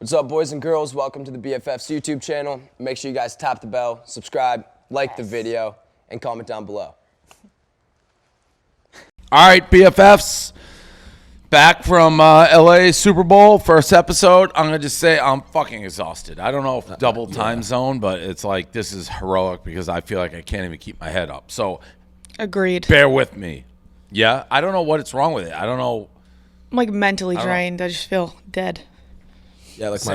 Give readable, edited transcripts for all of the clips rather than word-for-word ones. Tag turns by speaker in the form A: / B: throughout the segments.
A: What's up, boys and girls? Welcome to the BFFs YouTube channel. Make sure you guys tap the bell, subscribe, like the video, and comment down below.
B: All right, BFFs, back from LA Super Bowl, first episode. I'm going to just say I'm fucking exhausted. I don't know if double time zone, but it's like this is heroic because I feel like I can't even keep my head up. So,
C: agreed.
B: Bear with me. Yeah, I don't know what it's wrong with it. I don't know.
C: I'm like mentally drained. I just feel dead.
D: Yeah, like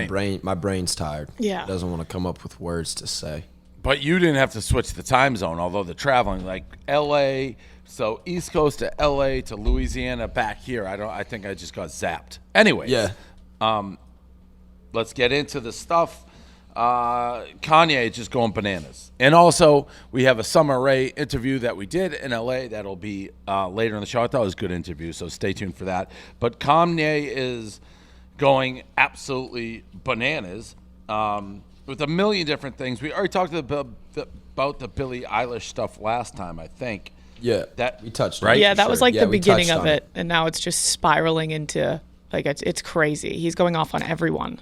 D: my brain's tired.
C: Yeah.
D: It doesn't want to come up with words to say.
B: But you didn't have to switch the time zone, although the traveling, like LA, so East Coast to LA to Louisiana back here. I think I just got zapped. Anyway.
D: Yeah.
B: Let's get into the stuff. Kanye is just going bananas. And also, we have a Sommer Ray interview that we did in LA that'll be later in the show. I thought it was a good interview, so stay tuned for that. But Kanye is going absolutely bananas with a million different things. We already talked about the Billie Eilish stuff last time, I think.
D: Yeah,
B: that
D: we touched
B: right?
D: on it.
C: Yeah, that was like the beginning of
D: it.
C: and now it's just spiraling into, like, it's crazy. He's going off on everyone.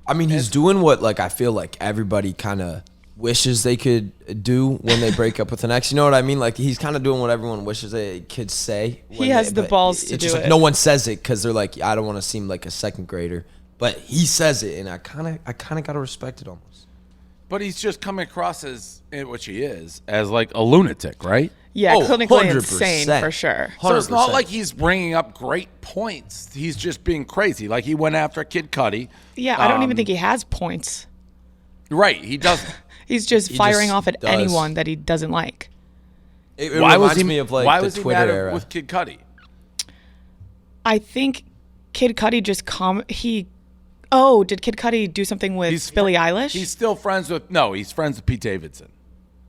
D: I mean, he's doing what, like, I feel like everybody kind of wishes they could do when they break up with an ex. You know what I mean? Like, he's kind of doing what everyone wishes they could say.
C: He has the balls to do it.
D: No one says it because they're like, I don't want to seem like a second grader. But he says it, and I kind of got to respect it almost.
B: But he's just coming across as, which he is, as like a lunatic, right?
C: Yeah, clinically
D: 100%.
C: insane for sure.
D: 100%.
B: So it's not like he's bringing up great points. He's just being crazy. Like he went after Kid Cudi.
C: Yeah, I don't even think he has points.
B: Right, he doesn't.
C: He's just firing off at
D: does.
C: anyone that he doesn't like.
D: It
B: why was
D: reminds
B: he
D: me of like
B: why
D: the
B: was he
D: Twitter
B: mad
D: era.
B: with Kid Cudi?
C: I think Kid Cudi just did Kid Cudi do something with Billie Eilish?
B: He's still friends with he's friends with Pete Davidson.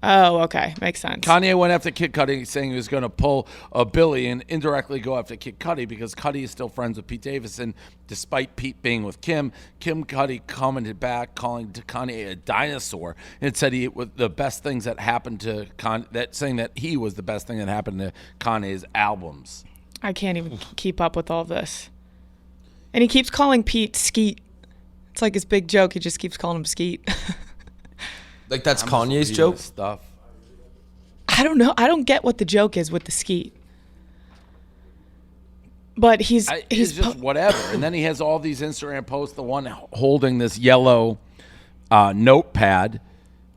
C: Oh, okay. Makes sense.
B: Kanye went after Kid Cudi saying he was going to pull a Billy and indirectly go after Kid Cudi because Cudi is still friends with Pete Davidson despite Pete being with Kim. Kim Cudi commented back calling Kanye a dinosaur and said he was the best things that happened to saying that he was the best thing that happened to Kanye's albums.
C: I can't even keep up with all this. And he keeps calling Pete Skeet. It's like his big joke. He just keeps calling him Skeet.
D: Like that's Kanye's joke?
B: Stuff.
C: I don't know. I don't get what the joke is with the Skeet. But he's
B: just whatever. And then he has all these Instagram posts, the one holding this yellow notepad,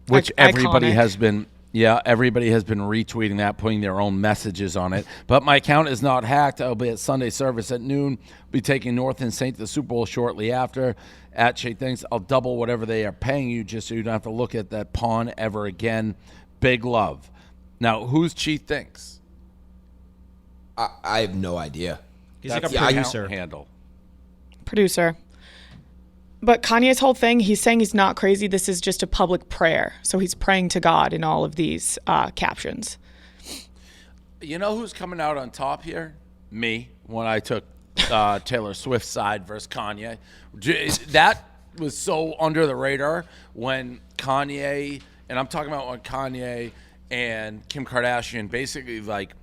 B: which everybody has been retweeting that, putting their own messages on it. But my account is not hacked. I'll be at Sunday service at noon. Be taking North and Saint to the Super Bowl shortly after. At Shay thinks I'll double whatever they are paying you just so you don't have to look at that pawn ever again. Big love. Now, who's Chi thinks?
D: I have no idea.
E: He's like a producer.
B: Handle.
C: Producer. But Kanye's whole thing, he's saying he's not crazy. This is just a public prayer. So he's praying to God in all of these captions.
B: You know who's coming out on top here? Me, when I took Taylor Swift's side versus Kanye. That was so under the radar when Kanye, and I'm talking about when Kanye and Kim Kardashian basically like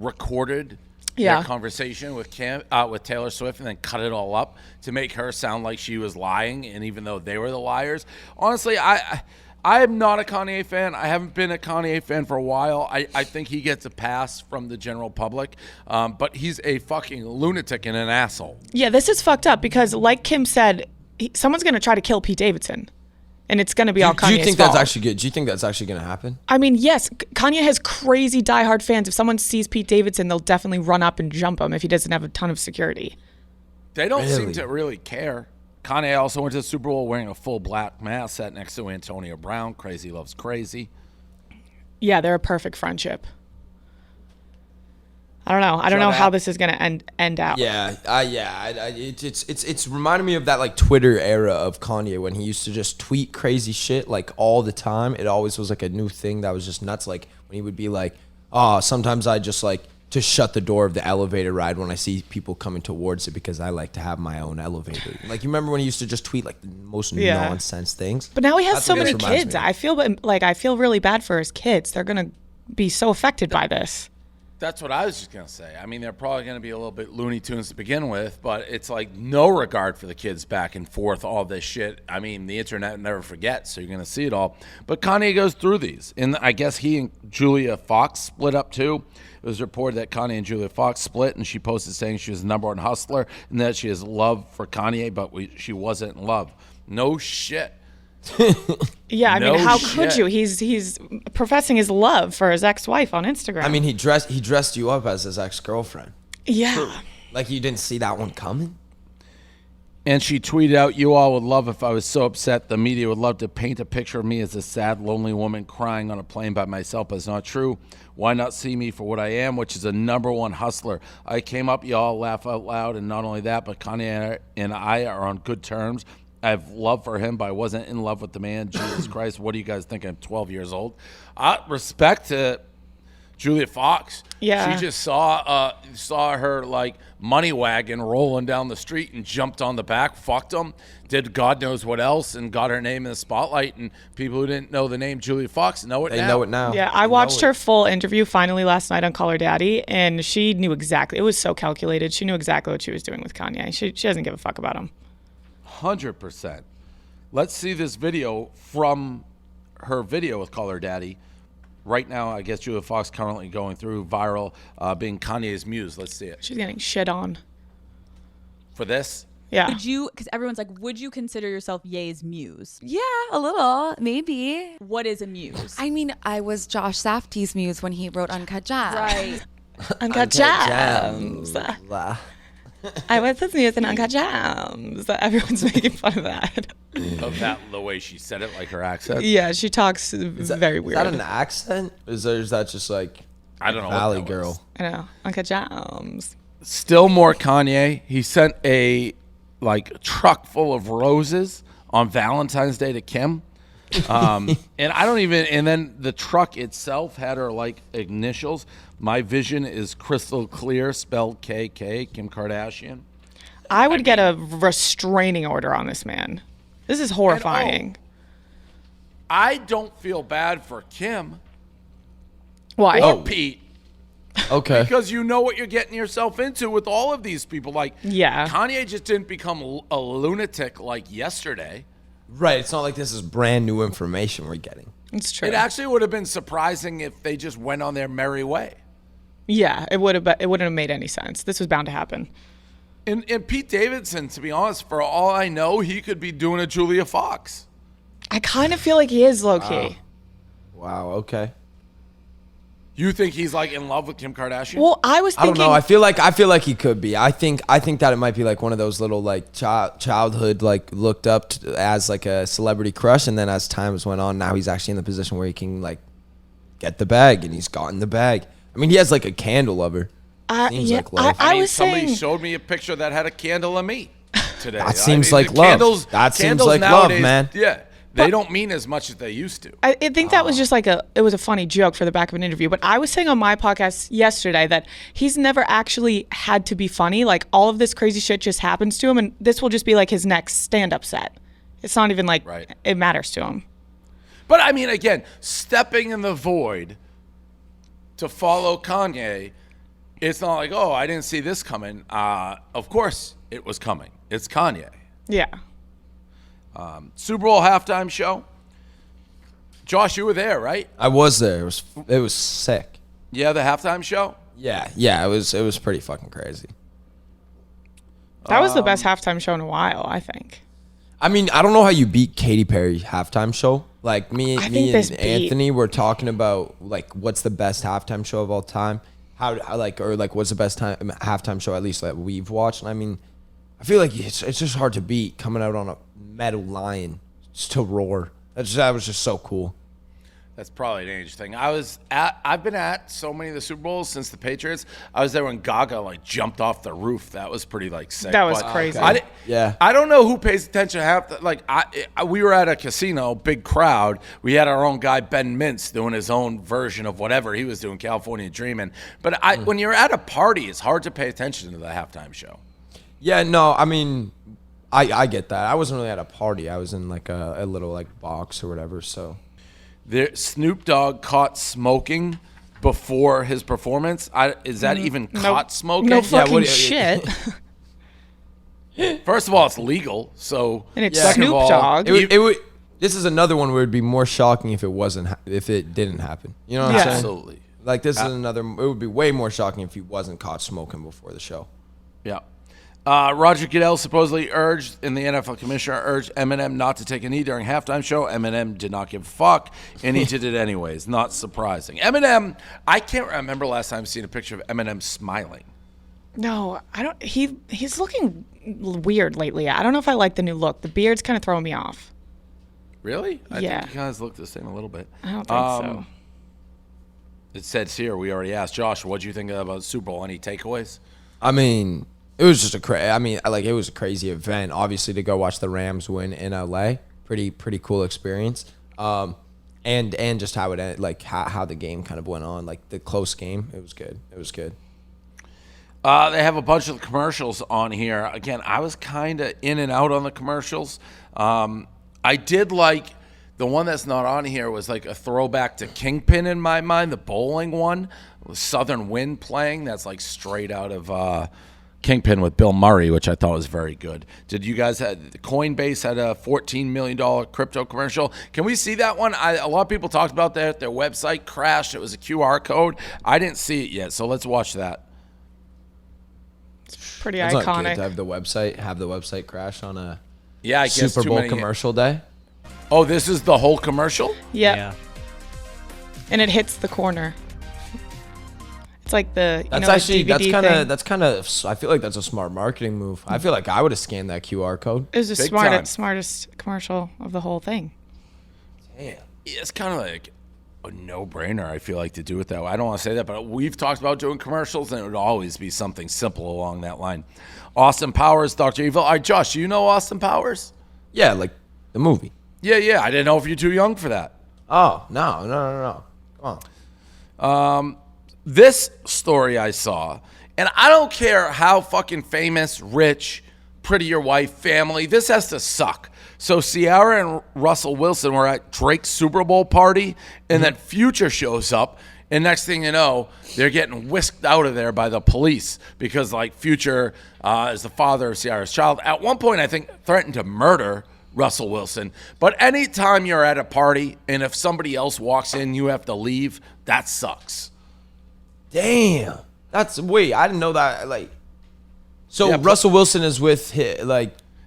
B: recorded their conversation with Taylor Swift and then cut it all up to make her sound like she was lying, and even though they were the liars. Honestly, I am not a Kanye fan. I haven't been a Kanye fan for a while. I think he gets a pass from the general public, but he's a fucking lunatic and an asshole.
C: Yeah, this is fucked up because, like Kim said, someone's going to try to kill Pete Davidson, and it's going to be all Kanye's fault.
D: Do you think that's actually good? Do you think that's actually going to happen?
C: I mean, yes, Kanye has crazy diehard fans. If someone sees Pete Davidson, they'll definitely run up and jump him if he doesn't have a ton of security.
B: They don't seem to really care. Kanye also went to the Super Bowl wearing a full black mask, sat next to Antonio Brown. Crazy loves crazy.
C: Yeah, they're a perfect friendship. I don't know. I don't know how this is going to end out.
D: Yeah, it's reminding me of that like Twitter era of Kanye when he used to just tweet crazy shit like all the time. It always was like a new thing that was just nuts. Like when he would be like, "Oh, sometimes I just like to shut the door of the elevator ride when I see people coming towards it because I like to have my own elevator." Like you remember when he used to just tweet like the most nonsense things.
C: But now he has so many kids. I feel really bad for his kids. They're going to be so affected by this.
B: That's what I was just going to say. I mean, they're probably going to be a little bit Looney Tunes to begin with, but it's like no regard for the kids back and forth, all this shit. I mean, the internet never forgets, so you're going to see it all. But Kanye goes through these. And I guess he and Julia Fox split up too. It was reported that Kanye and Julia Fox split, and she posted saying she was the #1 hustler and that she has love for Kanye, but she wasn't in love. No shit.
C: Yeah, I
B: No
C: mean, how
B: shit.
C: could you? He's professing his love for his ex-wife on Instagram.
D: I mean, he dressed you up as his ex-girlfriend.
C: yeah.
D: Like you didn't see that one coming?
B: And she tweeted out, "You all would love if I was so upset. The media would love to paint a picture of me as a sad, lonely woman crying on a plane by myself, but it's not true. Why not see me for what I am, which is a #1 hustler? I came up, y'all laugh out loud, and not only that, but Kanye and I are on good terms. I have love for him, but I wasn't in love with the man. Jesus Christ, what do you guys think? I'm 12 years old. Respect to Julia Fox.
C: Yeah.
B: She just saw her like money wagon rolling down the street and jumped on the back, fucked him, did God knows what else, and got her name in the spotlight. And people who didn't know the name Julia Fox know it now.
D: They know it now.
C: Yeah, I watched her full interview finally last night on Call Her Daddy, and she knew exactly. It was so calculated. She knew exactly what she was doing with Kanye. She doesn't give a fuck about him.
B: 100%. Let's see this video from her video with Call Her Daddy. Right now, I guess Julia Fox currently going through viral, being Kanye's muse. Let's see it.
C: She's getting shit on.
B: For this?
C: Yeah.
E: Would you, because everyone's like, would you consider yourself Ye's muse?
F: Yeah, a little, maybe.
E: What is a muse?
F: I mean, I was Josh Safdie's muse when he wrote Uncut Gems.
E: Right.
C: Uncut Gems.
D: Blah.
C: I was his muse in Uncut Gems. Everyone's making fun of that.
B: Of that, the way she said it, like her accent?
C: Yeah, she talks very weird.
D: Is that an accent? Is that just like
B: I don't know.
D: Valley
B: what that was.
D: Girl?
C: I know. Uncut Gems.
B: Still more Kanye. He sent a truck full of roses on Valentine's Day to Kim. And I don't even, and then the truck itself had her like initials. My vision is crystal clear, spelled KK, Kim Kardashian.
C: I would get a restraining order on this man. This is horrifying.
B: I don't feel bad for Kim
C: Why?
B: or Pete.
D: Okay.
B: Because you know what you're getting yourself into with all of these people. Like,
C: Yeah.
B: Kanye just didn't become a lunatic like yesterday.
D: Right. It's not like this is brand new information we're getting.
C: It's true.
B: It actually would have been surprising if they just went on their merry way.
C: Yeah, it wouldn't have made any sense. This was bound to happen.
B: And Pete Davidson, to be honest, for all I know, he could be doing a Julia Fox.
C: I kind of feel like he is low key.
D: Wow. Okay.
B: You think he's like in love with Kim Kardashian?
C: Well, I was
D: I
C: thinking.
D: don't know. I feel like he could be. I think that it might be like one of those little like childhood like looked up to, as like a celebrity crush, and then as times went on, now he's actually in the position where he can like get the bag, and he's gotten the bag. I mean, he has like a candle of her. Seems like love.
C: I
B: mean,
C: was
B: somebody
C: saying.
B: showed me a picture that had a candle of me today.
D: That seems like love. That seems like love, man.
B: Yeah, they don't mean as much as they used to.
C: I think that was just like it was a funny joke for the back of an interview. But I was saying on my podcast yesterday that he's never actually had to be funny. Like all of this crazy shit just happens to him, and this will just be like his next stand-up set. It's not even like
B: Right.
C: it matters to him.
B: But I mean, again, stepping in the void to follow Kanye, it's not like, oh, I didn't see this coming. Of course it was coming. It's Kanye.
C: Yeah.
B: Super Bowl halftime show. Josh, you were there, right?
D: I was there. It was sick.
B: Yeah, the halftime show.
D: Yeah. It was pretty fucking crazy.
C: That was the best halftime show in a while, I think.
D: I mean, I don't know how you beat Katy Perry halftime show. Like me
C: think
D: and
C: this beat-
D: Anthony were talking about like what's the best halftime show of all time. How what's the best halftime show at least that we've watched. And I mean, I feel like it's just hard to beat coming out on a metal lion just to roar. That was just so cool.
B: That's probably an age thing. I've been at so many of the Super Bowls since the Patriots. I was there when Gaga like jumped off the roof. That was pretty like sick.
C: That was
B: But
C: crazy.
D: Yeah.
B: I don't know who pays attention we were at a casino, big crowd. We had our own guy Ben Mintz doing his own version of whatever he was doing, California Dreamin'. But when you're at a party, it's hard to pay attention to the halftime show.
D: Yeah, no, I mean, I get that. I wasn't really at a party. I was in like a little like box or whatever. So
B: Snoop Dogg caught smoking before his performance. Is that even caught smoking?
C: No fucking
D: what-
C: shit.
B: First of all, it's legal. So
C: And it's
B: second
C: Snoop
B: of all,
C: Dogg.
D: It would. This is another one where it'd be more shocking if it didn't happen. You know what I'm saying?
B: Absolutely.
D: Like this is another. It would be way more shocking if he wasn't caught smoking before the show.
B: Yeah. Roger Goodell supposedly urged, and the NFL commissioner urged Eminem not to take a knee during halftime show. Eminem did not give a fuck, and he did it anyways. Not surprising. Eminem, I can't remember last time I've seen a picture of Eminem smiling.
C: No, I don't. He's looking weird lately. I don't know if I like the new look. The beard's kind of throwing me off.
B: Really? I
C: Yeah.
B: think you guys look the same a little bit.
C: I don't think so.
B: It says here, we already asked Josh, what do you think about the Super Bowl? Any takeaways?
D: I mean, it was just it was a crazy event. Obviously, to go watch the Rams win in LA, pretty cool experience. And just how it ended, like how the game kind of went on, like the close game. It was good. It was good.
B: They have a bunch of commercials on here. Again, I was kind of in and out on the commercials. I did like the one that's not on here was like a throwback to Kingpin in my mind, the bowling one, with Southern Wind playing. That's like straight out of Kingpin with Bill Murray, which I thought was very good. Did you guys Coinbase had a $14 million crypto commercial? Can we see that one? A lot of people talked about that. Their website crashed. It was a QR code. I didn't see it yet, so let's watch that.
C: Pretty
D: It's not good
C: iconic.
D: to have the website crash on a
B: Yeah, I guess
D: Super
B: too
D: Bowl
B: many-
D: commercial day.
B: Oh, this is the whole commercial?
C: Yep.
G: Yeah.
C: And it hits the corner. It's like the
D: That's
C: the
D: actually
C: DVD
D: that's
C: thing.
D: kind of I feel like that's a smart marketing move. I feel like I would have scanned that QR code.
C: It was the
B: Big time.
C: smartest commercial of the whole thing.
B: Yeah, it's kind of like a no-brainer, I feel like, to do it that way. I don't want to say that, but we've talked about doing commercials, and it would always be something simple along that line. Austin Powers, Dr. Evil. All right, Josh, you know Austin Powers?
D: Yeah, like the movie.
B: Yeah. I didn't know if you're too young for that.
D: Oh no. Come on.
B: This story I saw, and I don't care how fucking famous, rich, pretty your wife, family, this has to suck. So Ciara and Russell Wilson were at Drake's Super Bowl party, and then Future shows up, and next thing you know, they're getting whisked out of there by the police because, like, Future is the father of Ciara's child. At one point, I think, threatened to murder Russell Wilson. But anytime you're at a party, and if somebody else walks in, you have to leave, that sucks.
D: Damn. I didn't know that. Like, so
B: Yeah,
D: Russell Wilson is with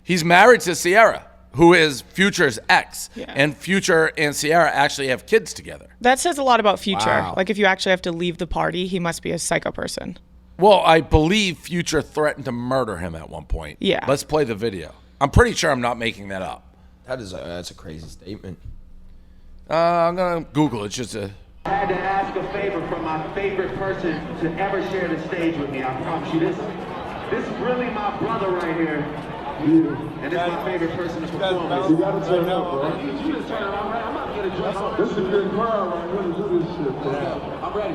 B: He's married to Ciara, who is Future's ex.
C: Yeah.
B: And Future and Ciara actually have kids together.
C: That says a lot about Future.
D: Wow.
C: Like if you actually have to leave the party, he must be a psycho person.
B: Well, I believe Future threatened to murder him at one point.
C: Yeah.
B: Let's play the video. I'm pretty sure I'm not making that up.
D: that's a crazy statement.
B: I'm going to Google it. It's just a...
H: I had to ask a favor from my favorite person to ever share the stage with me. I promise you this. This is really my brother right here. And this is my favorite person to perform with.
I: You gotta turn up, bro.
H: You just turn around, right? I'm about to get a dress on.
I: This is a good crowd right here to do this shit, bro.
H: I'm ready.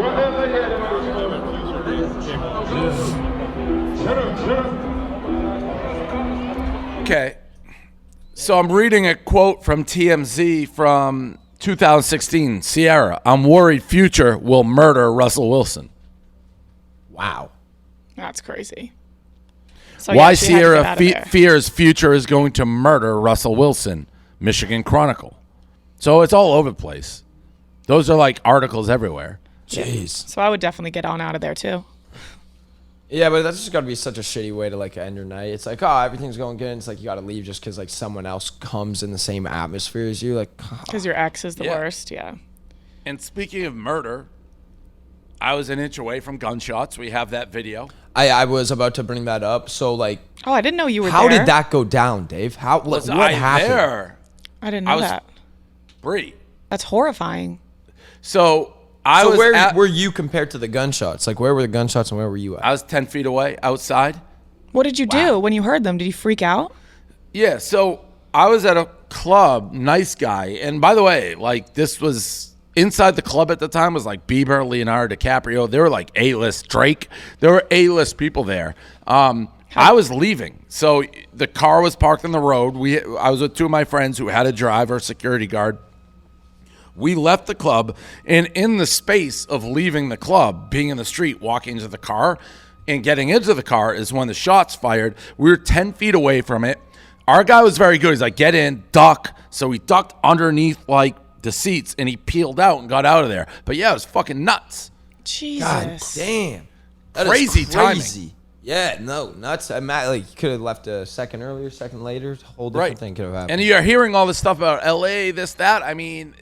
I: Wherever they at, turn up.
B: Okay. So I'm reading a quote from TMZ from 2016. Ciara, I'm worried Future will murder Russell Wilson.
D: Wow.
C: That's crazy. So
B: Why
C: yeah, she had to get
B: Ciara
C: out of there.
B: fears Future is going to murder Russell Wilson. Michigan Chronicle. So it's all over the place. Those are like articles everywhere.
D: Jeez.
C: So I would definitely get on out of there too.
D: Yeah, but that's just gotta be such a shitty way to like end your night. It's like, oh, everything's going good. And it's like you gotta leave just because like someone else comes in the same atmosphere as you. Like,
C: Because your ex is the
B: Yeah.
C: worst. Yeah.
B: And speaking of murder, I was an inch away from gunshots. We have that video.
D: I was about to bring that up. So like,
C: Oh, I didn't know you were
D: how
C: there.
D: did that go down, Dave?
B: Was
D: what
B: I
D: happened?
B: there?
C: I didn't know
B: I was-
C: that.
B: Bree.
C: That's horrifying.
B: So I
D: So
B: was
D: where
B: at,
D: were you compared to the gunshots? Like, where were the gunshots and where were you at?
B: I was 10 feet away outside.
C: What did you do when you heard them? Did you freak out?
B: Yeah, so I was at a club, nice guy. And by the way, like this was inside the club at the time was like Bieber, Leonardo DiCaprio. They were like A-list, Drake. There were A-list people there. I was leaving. So the car was parked on the road. I was with two of my friends who had a driver, security guard. We left the club, and in the space of leaving the club, being in the street, walking to the car, and getting into the car is when the shots fired. We were 10 feet away from it. Our guy was very good. He's like, get in, duck. So he ducked underneath like the seats, and he peeled out and got out of there. But yeah, it was fucking nuts.
C: Jesus.
D: God damn. That is
B: Crazy timing.
D: crazy. Yeah, no, nuts. Like, you could have left a second earlier, second later. A whole different thing could have happened.
B: And you're hearing all this stuff about LA, this, that. I mean,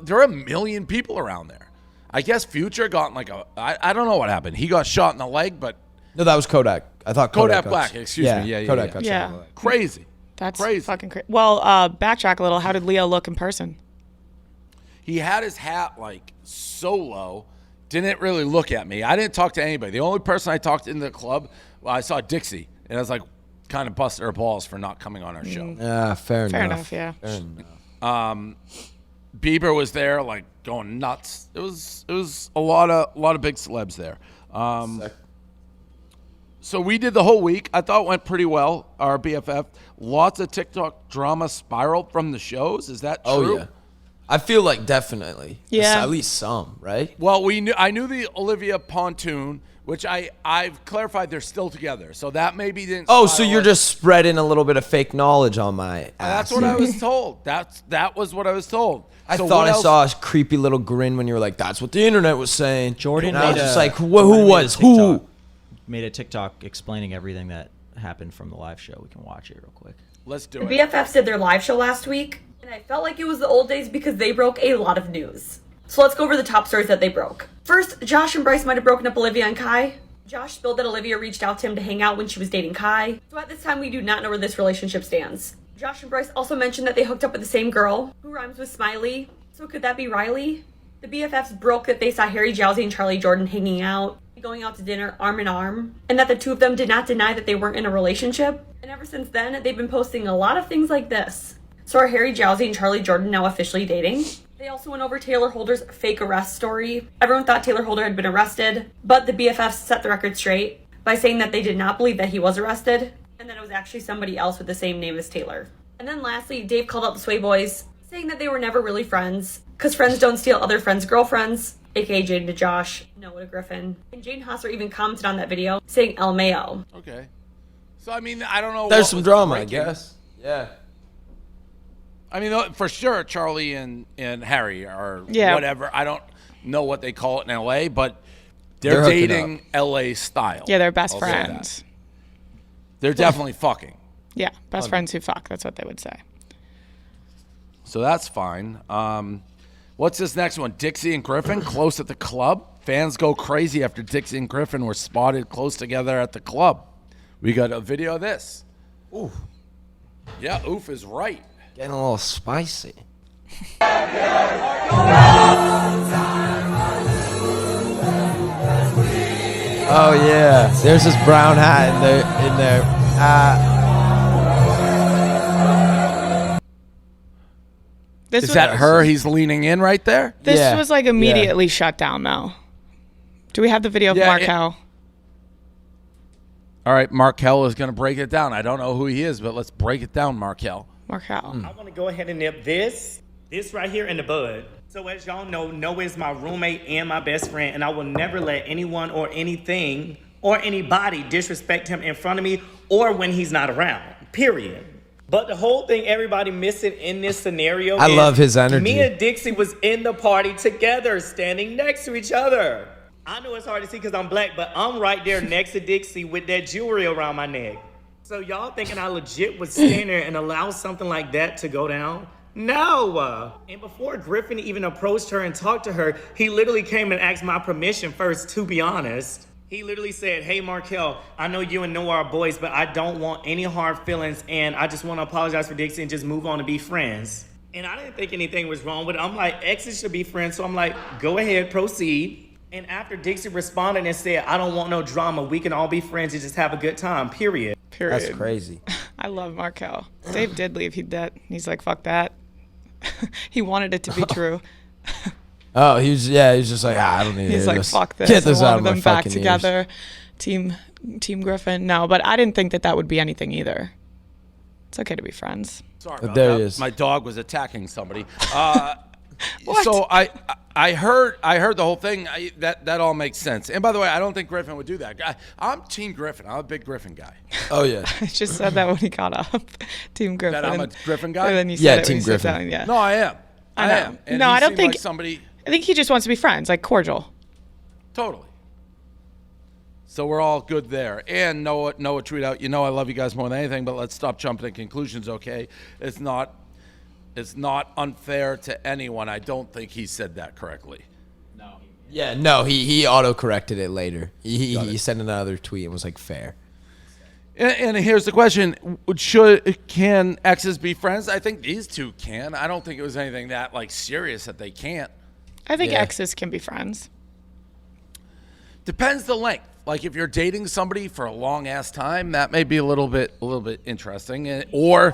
B: there are 1 million people around there. I guess Future got like I don't know what happened. He got shot in the leg, but.
D: No, that was Kodak. I thought Kodak
B: Black, excuse me. Yeah,
D: Kodak got shot in the leg.
B: Crazy.
C: That's
B: crazy.
C: fucking crazy. Well, backtrack a little. How did Leo look in person?
B: He had his hat like so low, didn't really look at me. I didn't talk to anybody. The only person I talked in the club, well, I saw Dixie, and I was like, kind of busted her balls for not coming on our show.
D: Yeah, fair enough.
C: Yeah.
D: Fair enough.
B: Bieber was there, like going nuts. It was a lot of big celebs there. So we did the whole week. I thought it went pretty well. Our BFF, lots of TikTok drama spiraled from the shows. Is that true?
D: Oh yeah. I feel like definitely.
C: Yeah.
D: At least some, right?
B: Well, I knew the Olivia Pontoon, which I've clarified they're still together. So that maybe didn't.
D: Oh, so you're just spreading a little bit of fake knowledge on my ass.
B: That's what I was told. That was what I was told.
D: I
B: So
D: thought
B: what
D: I
B: else-
D: saw a creepy little grin when you were like, "That's what the internet was saying."
G: Jordan
D: and I was
G: made
D: just
G: a-
D: like, who
G: Jordan made a
D: was who?
G: TikTok- Made a TikTok explaining everything that happened from the live show. We can watch it real quick.
B: Let's do
J: The
B: it.
J: BFFs did their live show last week, and I felt like it was the old days because they broke a lot of news. So let's go over the top stories that they broke. First, Josh and Bryce might have broken up Olivia and Kai. Josh spilled that Olivia reached out to him to hang out when she was dating Kai. So at this time, we do not know where this relationship stands. Josh and Bryce also mentioned that they hooked up with the same girl, who rhymes with Smiley. So could that be Riley? The BFFs broke that they saw Harry Jowsey and Charlie Jordan hanging out, going out to dinner arm in arm, and that the two of them did not deny that they weren't in a relationship. And ever since then, they've been posting a lot of things like this. So are Harry Jowsey and Charlie Jordan now officially dating? They also went over Taylor Holder's fake arrest story. Everyone thought Taylor Holder had been arrested, but the BFFs set the record straight by saying that they did not believe that he was arrested, and that it was actually somebody else with the same name as Taylor. And then lastly, Dave called out the Sway Boys, saying that they were never really friends, because friends don't steal other friends' girlfriends, aka Jaden to Josh, Noah to Griffin. And Jane Hosser even commented on that video, saying El Mayo.
B: Okay. So I mean, I don't know.
D: There's
B: what
D: some
B: was
D: drama,
B: breaking.
D: I guess. Yeah.
B: I mean, for sure, Charlie and Harry are whatever. I don't know what they call it in LA, but they're
D: hooking
B: dating LA style.
C: Yeah, they're best
B: I'll say that.
C: friends.
B: They're definitely fucking.
C: Yeah, best friends who fuck. That's what they would say.
B: So that's fine. What's this next one? Dixie and Griffin close at the club. Fans go crazy after Dixie and Griffin were spotted close together at the club. We got a video of this.
D: Ooh,
B: Yeah, oof is right.
D: getting a little spicy. Oh yeah, there's this brown hat in there.
C: This
B: Is
C: was,
B: that her? He's leaning in right there?
C: This
D: Yeah,
C: was like immediately shut down though. Do we have the video of
B: Yeah,
C: Markel?
B: All right, Markel is going to break it down. I don't know who he is, but let's break it down, Markel.
C: Markel.
K: I want to go ahead and nip this right here in the bud. So as y'all know, Noah is my roommate and my best friend, and I will never let anyone or anything or anybody disrespect him in front of me or when he's not around, period. But the whole thing everybody missing in this scenario
D: I
K: is
D: love his energy.
K: me and Dixie was in the party together, standing next to each other. I know it's hard to see because I'm black, but I'm right there next to Dixie with that jewelry around my neck. So y'all thinking I legit would stand there and allow something like that to go down? No. And before Griffin even approached her and talked to her, he literally came and asked my permission first, to be honest. He literally said, "Hey, Markel, I know you and Noah are boys, but I don't want any hard feelings, and I just want to apologize for Dixie and just move on and be friends." And I didn't think anything was wrong with it. I'm like, exes should be friends, so I'm like, go ahead, proceed. And after Dixie responded and said, "I don't want no drama, we can all be friends and just have a good time, period."
C: Period.
D: That's crazy.
C: I love Markel. Dave did leave. He's like, fuck that. He wanted it to be true.
D: Oh, he's just like, I don't need it.
C: He's like,
D: Just
C: fuck this.
D: Get this
C: I
D: out
C: wanted
D: of my
C: them back
D: fucking
C: together. Team Griffin. No, but I didn't think that would be anything either. It's okay to be friends.
B: Sorry about
D: There
B: that.
D: he is.
B: My dog was attacking somebody.
C: What?
B: So I heard the whole thing. That all makes sense. And by the way, I don't think Griffin would do that. I'm Team Griffin. I'm a big Griffin guy.
D: Oh yeah.
C: I just said that when he got up. Team Griffin.
B: That I'm a Griffin guy?
C: And then you said
D: Yeah,
C: it when
D: Team
C: you sat
D: Griffin.
C: down, yeah.
B: No, I am. I
C: know.
B: am. And
C: No,
B: he
C: I don't
B: seemed
C: think
B: like somebody.
C: I think he just wants to be friends, like cordial.
B: Totally. So we're all good there. And Noah tweet out, I love you guys more than anything, but let's stop jumping to conclusions, okay? It's not unfair to anyone. I don't think he said that correctly.
D: Yeah, no, he auto-corrected it later. He sent another tweet and was like, fair.
B: And here's the question: can exes be friends? I think these two can. I don't think it was anything that like serious that they can't.
C: I think
D: Yeah.
C: exes can be friends.
B: Depends the length. Like if you're dating somebody for a long ass time, that may be a little bit interesting. Or,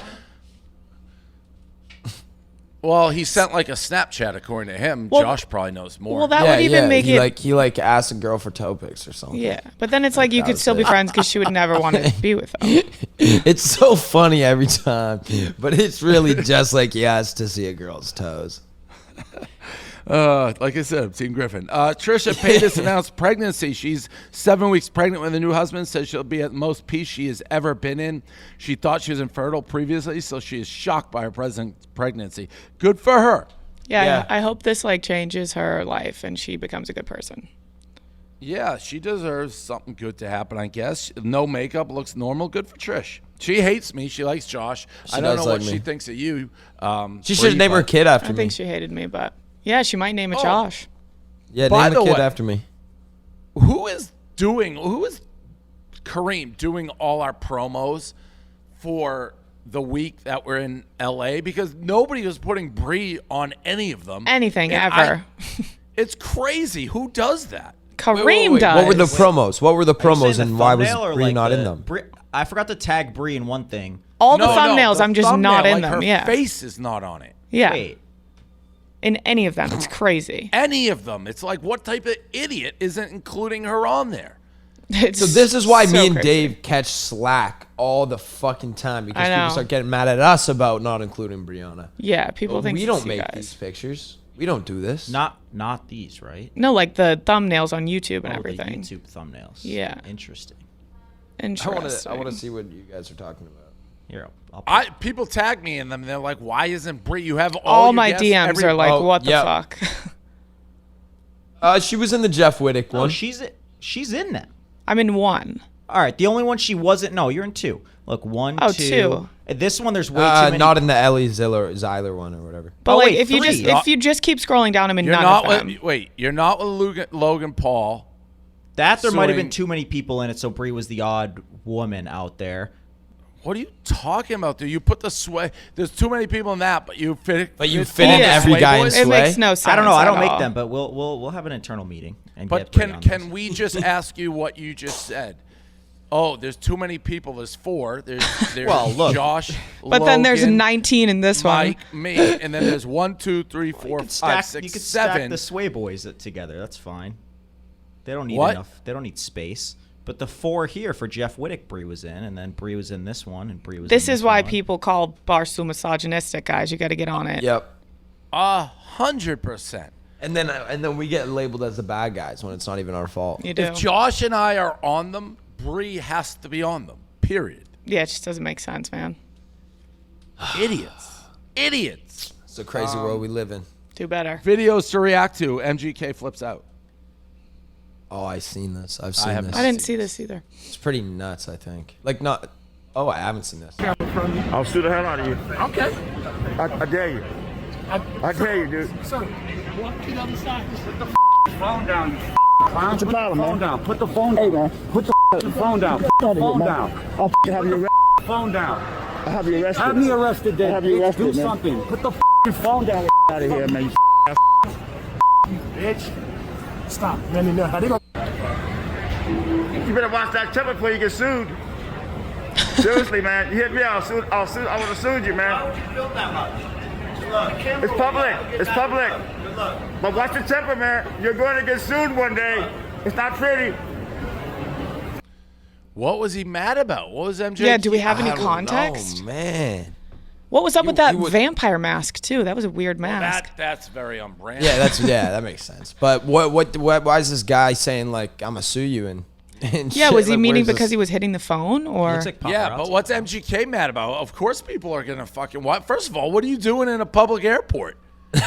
B: well, he sent like a Snapchat according to him.
C: Well-
B: Josh probably knows more.
C: Well, that would even make it.
D: he asked a girl for toe pics or something.
C: Yeah, but then it's like you
D: that
C: could
D: was
C: still be
D: it.
C: friends because she would never want to be with them.
D: It's so funny every time, but it's really just like he asked to see a girl's toes.
B: Like I said, I'm Team Griffin. Trisha Paytas announced pregnancy. She's 7 weeks pregnant with a new husband. Says she'll be at the most peace she has ever been in. She thought she was infertile previously, so she is shocked by her present pregnancy. Good for her.
C: Yeah, I hope this like changes her life and she becomes a good person.
B: Yeah, she deserves something good to happen, I guess. No makeup, looks normal. Good for Trish. She hates me. She likes Josh. I don't know
D: does
B: what
D: like
B: she
D: me.
B: thinks of you.
D: She should name her kid after
C: I
D: me.
C: think she hated me, but yeah, she might name it
B: Oh.
C: Josh.
D: Yeah,
B: By
D: name the
B: the
D: kid
B: way-
D: after me.
B: Who is Kareem doing all our promos for the week that we're in LA? Because nobody was putting Bree on any of them.
C: Anything
B: And
C: ever.
B: It's crazy. Who does that?
C: Kareem does.
D: What were the promos? What were the
G: Are you saying
D: promos
G: the
D: and why was
G: thumbnail or,
D: Bree
G: like,
D: not in
G: the
D: them?
G: I forgot to tag Bree in one thing.
C: All the
B: No,
C: thumbnails,
B: the
C: I'm just
B: thumbnail,
C: not in
B: like
C: them.
B: her
C: Yeah.
B: face is not on it.
C: Yeah.
G: Wait.
C: In any of them. It's crazy.
B: Any of them. It's like, what type of idiot isn't including her on there?
C: It's
D: So this is why
C: so
D: me and
C: crazy.
D: Dave catch slack all the fucking time because
C: I know.
D: people start getting mad at us about not including Brianna.
C: Yeah, people
D: But
C: think
D: we
C: it's
D: don't
C: you
D: make
C: guys.
D: these pictures. We don't do this.
G: Not these, right?
C: No, like the thumbnails on YouTube and
G: Oh,
C: everything.
G: the YouTube thumbnails.
C: Yeah.
G: Interesting.
C: Interesting.
D: I want to see what you guys are talking about.
G: Here, I'll
B: People tag me in them. And they're like, why isn't Bree? You have
C: All
B: your
C: my
B: guests,
C: DMs are like,
D: Oh,
C: what the
D: yeah.
C: fuck?
D: She was in the Jeff Whittick one.
G: Oh, she's in that.
C: I'm in one.
G: All right, the only one she wasn't. No, you're in two. Look, one,
C: Oh,
G: two.
C: two.
G: This one, there's way too many.
D: Not in the Ellie Zeiler one or whatever.
C: But
G: Oh,
C: like,
G: wait,
C: if you
G: three.
C: just keep scrolling down, I'm in
B: You're
C: none
B: not
C: of them.
B: you're not with Logan Paul.
G: That there might have
B: suing-
G: been too many people in it, so Bree was the odd woman out there.
B: What are you talking about, dude? You put the sway. There's too many people in that, but you fit.
D: But you
B: all
D: fit in
B: the
D: every
B: Sway
D: guy in
B: boys?
D: Sway.
C: It makes no sense.
G: I don't know. I
C: at
G: don't make
C: all.
G: them, but we'll have an internal meeting and
B: But
G: get Bree on
B: can
G: this.
B: we just ask you what you just said? Oh, there's too many people. There's four. There's
G: Well, look.
B: Josh.
C: But then there's
B: Logan,
C: 19 in this one.
B: Mike, me, and then there's 1, 2, 3, 4, 5, 6,
G: You could
B: 7.
G: stack the Sway boys together. That's fine. They don't need
B: What?
G: enough. They don't need space. But the four here for Jeff Whittick, Bree was in, and then Bree was in this one, and Bree was.
C: This
G: in
C: is why
G: one.
C: people call Barstool misogynistic, guys. You got to get on it.
D: Yep.
B: 100%.
D: And then we get labeled as the bad guys when it's not even our fault.
C: You do.
B: If Josh and I are on them, Bree has to be on them. Period.
C: Yeah, it just doesn't make sense, man.
B: Idiots. Idiots.
D: It's a crazy world we live in.
C: Do better.
B: Videos to react to. MGK flips out.
D: Oh, I've seen this. I've seen
B: haven't
D: this.
C: I didn't see this either.
D: It's pretty nuts, I think. Like, not. Oh, I haven't seen this.
I: I'll shoot the hell out of you. Okay. I dare you. I dare you, dude.
L: Sir, walk to the other side. Just put the
I: Phone down, you What's your problem, man? Phone down. Put the phone down. Hey, man. Put the phone down. Phone down. I'll have you arrested. Phone down. I'll have you arrested. Have me arrested, then. Have you arrested, do something. Put the phone down out of here, man. You bitch.
L: Stop. Man, enough. I didn't
I: You better watch that temper before you get sued. Seriously, man. You hit me, I would have sued you, man. It's public. It's public. But watch the temper, man. You're going to get sued one day. It's not pretty.
B: What was he mad about? What was MJ?
C: Yeah, do we have any
D: I don't
C: context?
D: know, man.
C: What was up with that vampire mask too? That was a weird mask.
B: That's very on brand.
D: Yeah, that makes sense. But why is this guy saying like I'm gonna sue you and
C: yeah,
D: shit?
C: was he
D: Like,
C: meaning
D: where's
C: because
D: this-
C: he was hitting the phone or?
B: Yeah, but what's MGK mad about? Of course, people are gonna fucking. What? First of all, what are you doing in a public airport?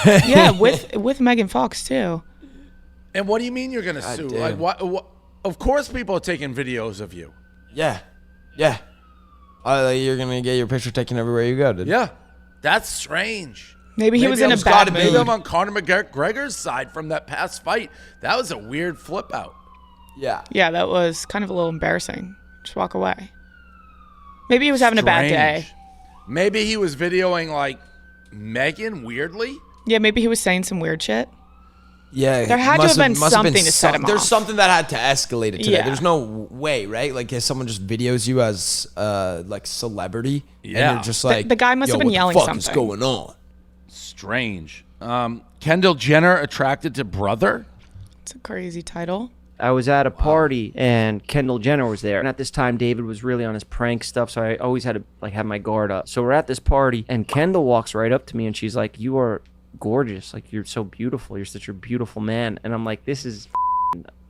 C: Yeah, with Megan Fox too.
B: And what do you mean you're gonna sue? Like what? Of course, people are taking videos of you.
D: Yeah. You're gonna get your picture taken everywhere you go, dude.
B: Yeah, that's strange.
C: Maybe he was in a bad mood.
B: Maybe I'm on Conor McGregor's side from that past fight. That was a weird flip out.
D: Yeah.
C: Yeah, that was kind of a little embarrassing. Just walk away. Maybe he was having a bad day.
B: Maybe he was videoing like Megan weirdly.
C: Yeah, maybe he was saying some weird shit.
D: Yeah,
C: There had to have been something to set him
D: There's
C: off.
D: something that had to escalate it today.
C: Yeah.
D: There's no way, right? Like if someone just videos you as like celebrity, and you're just like
C: the guy must have been
D: what
C: yelling
D: the fuck
C: something.
D: is going on?
B: Strange. Kendall Jenner attracted to brother.
C: It's a crazy title.
M: I was at a party and Kendall Jenner was there. And at this time, David was really on his prank stuff, so I always had to like have my guard up. So we're at this party and Kendall walks right up to me and she's like, "You are gorgeous. Like you're so beautiful. You're such a beautiful man." And I'm like, "This is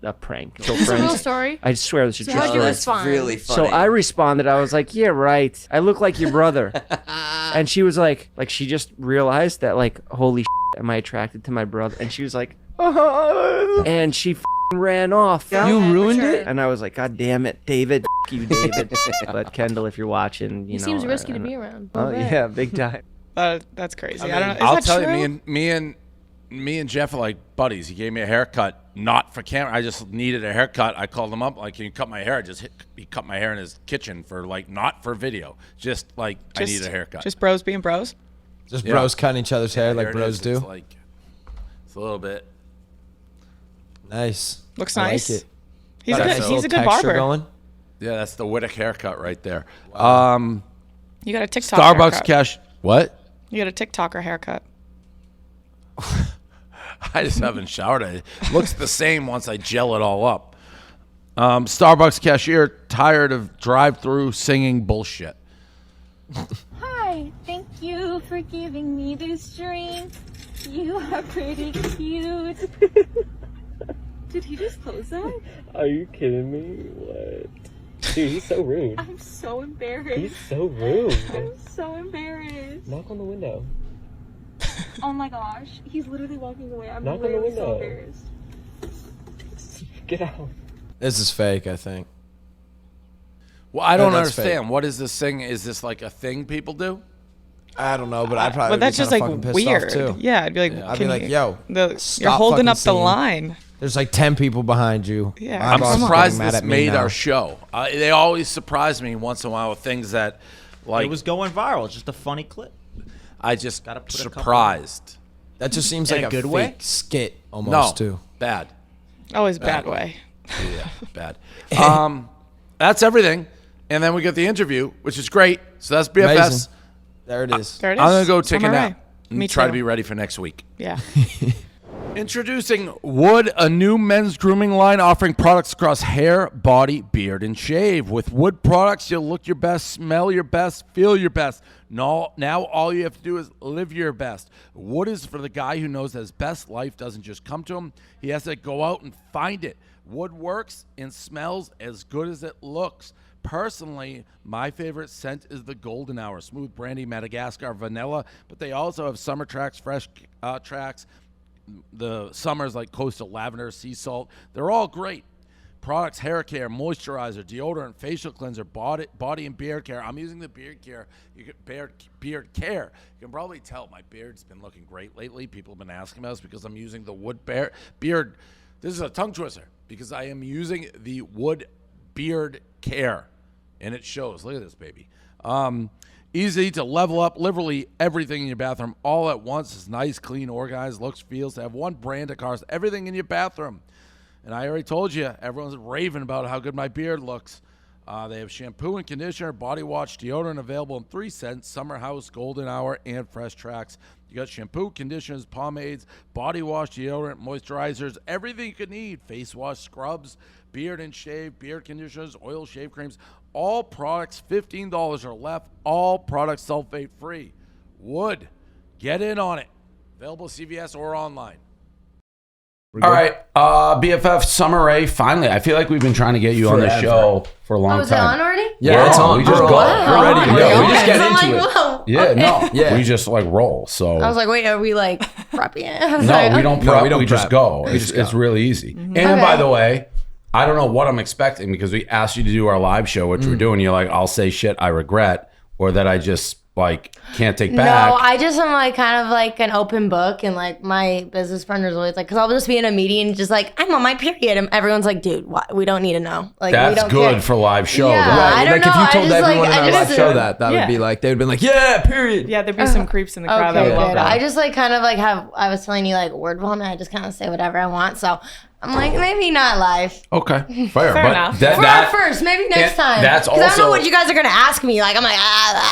M: a prank." So
N: Is this a real story?
M: I swear this is a
N: So
M: true
N: how'd you
M: story.
N: respond?
A: Really
M: So
A: funny.
M: I responded. I was like, "Yeah, right. I look like your brother." And she was like she just realized that like, holy shit, am I attracted to my brother? And she was like, and she ran off.
N: You ruined it?
M: And I was like, God damn it, David. You, David. But Kendall, if you're watching, you
N: He
M: know.
N: seems
M: I-
N: risky
M: I
N: to
M: don't-
N: be around.
M: Oh,
N: Okay.
M: yeah, big time.
C: That's crazy. I don't know. Is
B: I'll
C: that
B: tell
C: true?
B: you, me and Jeff are like buddies. He gave me a haircut, not for camera. I just needed a haircut. I called him up, like, "Can you cut my hair?" He cut my hair in his kitchen for like not for video, just like I need a haircut.
C: Just bros being bros.
D: Just
B: Yeah.
D: bros cutting each other's hair like
B: Here it
D: bros
B: is.
D: do.
B: It's like it's a little bit
D: Nice.
C: Looks
D: I like
C: nice.
D: it.
C: He's
D: Got
C: good.
D: nice
C: He's
D: little
C: a good
D: texture
C: barber.
D: Going.
B: Yeah, that's the Whittick haircut right there.
C: You got a TikTok
B: Starbucks
C: haircut.
B: cash. What?
C: You got a TikToker haircut.
B: I just haven't showered. It looks the same once I gel it all up. Starbucks cashier tired of drive-through singing bullshit.
O: Hi, thank you for giving me this drink. You are pretty cute. Did he just close that?
P: Are you kidding me? What? Dude, he's so rude.
O: I'm so embarrassed.
P: He's so rude.
O: I'm so embarrassed.
P: Knock on the window.
O: Oh my gosh, he's literally walking away. I'm
P: Knock on the
O: literally so
P: window.
O: embarrassed.
P: Get out.
D: This is fake, I think.
B: Well, I don't
D: That's
B: understand.
D: fake.
B: What is this thing? Is this like a thing people do?
D: I don't know, but I'd probably
C: But that's
D: be
C: just
D: kinda
C: like
D: fucking pissed off,
C: weird.
D: too.
C: Yeah, I'd be like,
D: I'd be
C: can
D: like,
C: you-
D: yo,
C: you're
D: stop
C: holding
D: fucking
C: up the
D: singing.
C: line.
D: There's like 10 people behind you.
C: Yeah,
D: My
B: I'm
D: boss is
B: surprised
D: getting mad
B: this
D: at me
B: made
D: now.
B: our show. They always surprise me once in a while with things that, like,
G: It was going viral. It's just a funny clip.
B: I just
G: Gotta put a couple-
B: surprised.
D: That just seems
G: In
D: like
G: a
D: a
G: good
D: fake
G: way?
D: skit almost, too.
B: Bad.
C: Always bad way.
B: Yeah, bad. That's everything. And then we get the interview, which is great. So that's BFFs.
D: Amazing. There it is.
C: There it is.
B: I'm going to go take
C: Sommer
B: a
C: Ray.
B: nap.
C: Me
B: Try
C: too.
B: to be ready for next week.
C: Yeah.
B: Introducing Wood, a new men's grooming line offering products across hair, body, beard, and shave. With Wood products, you'll look your best, smell your best, feel your best. Now all you have to do is live your best. Wood is for the guy who knows that his best life doesn't just come to him. He has to go out and find it. Wood works and smells as good as it looks. Personally, my favorite scent is the Golden Hour, smooth brandy, Madagascar, vanilla, but they also have summer tracks, fresh tracks. The summers like coastal lavender, sea salt. They're all great. Products, hair care, moisturizer, deodorant, facial cleanser, body and beard care. I'm using the beard care. Beard care. You can probably tell my beard's been looking great lately. People have been asking about this because I'm using the Wood beard. This is a tongue twister because I am using the Wood beard care, and it shows. Look at this baby. Easy to level up literally everything in your bathroom all at once. It's nice, clean, organized, looks, feels to have one brand across everything in your bathroom. And I already told you, everyone's raving about how good my beard looks. They have shampoo and conditioner, body wash, deodorant available in 3 scents: Summer House, Golden Hour, and Fresh Tracks. You got shampoo, conditioners, pomades, body wash, deodorant, moisturizers, everything you could need. Face wash, scrubs, beard and shave, beard conditioners, oil shave creams. All products $15 or less. All products sulfate free. would get in on it. Available CVS or online. All right, BFF Sommer Ray. Finally, I feel like we've been trying to get you on the show for a long time.
N: Is it on already?
D: Yeah, it's on.
B: We just go.
D: We're ready.
B: Yeah,
D: we just get into it.
N: Whoa.
B: Yeah,
N: Okay.
B: no,
D: Yeah.
B: we just like roll. So
N: I was like, wait, are we like prepping it? I was
B: no,
N: like,
B: we don't
D: No,
B: prep.
D: we don't
B: We just
D: prep.
B: go.
D: We
B: It's,
D: just go.
B: it's really easy. And
N: Okay.
B: by the way, I don't know what I'm expecting because we asked you to do our live show, which we're doing. You're like, I'll say shit I regret, or that I just like can't take back.
N: No, I just am like kind of like an open book, and like my business partner's always like, because I'll just be in a meeting, just like I'm on my period, and everyone's like, dude, what? We don't need to know. Like we
B: That's
N: don't
B: good
N: care.
B: for live show.
N: Yeah,
B: right?
N: I don't
D: Like
N: know.
D: if you
N: I
D: told
N: just,
D: everyone
N: like,
D: in
N: I
D: our live
N: just-
D: show that would be like, they would have been like, yeah, period.
C: Yeah, there'd be some creeps in the crowd that
N: Okay,
C: would love
N: good.
C: that.
N: I just like kind of like I was telling you like word vomit. I just kind of say whatever I want. So I'm like, maybe not live.
B: Okay, fair.
C: Fair
B: but
C: enough.
B: That,
N: For
B: that,
N: our first, maybe next
B: and
N: time.
B: that's
N: 'Cause I don't know
B: also-
N: what you guys are gonna ask me. Like I'm like,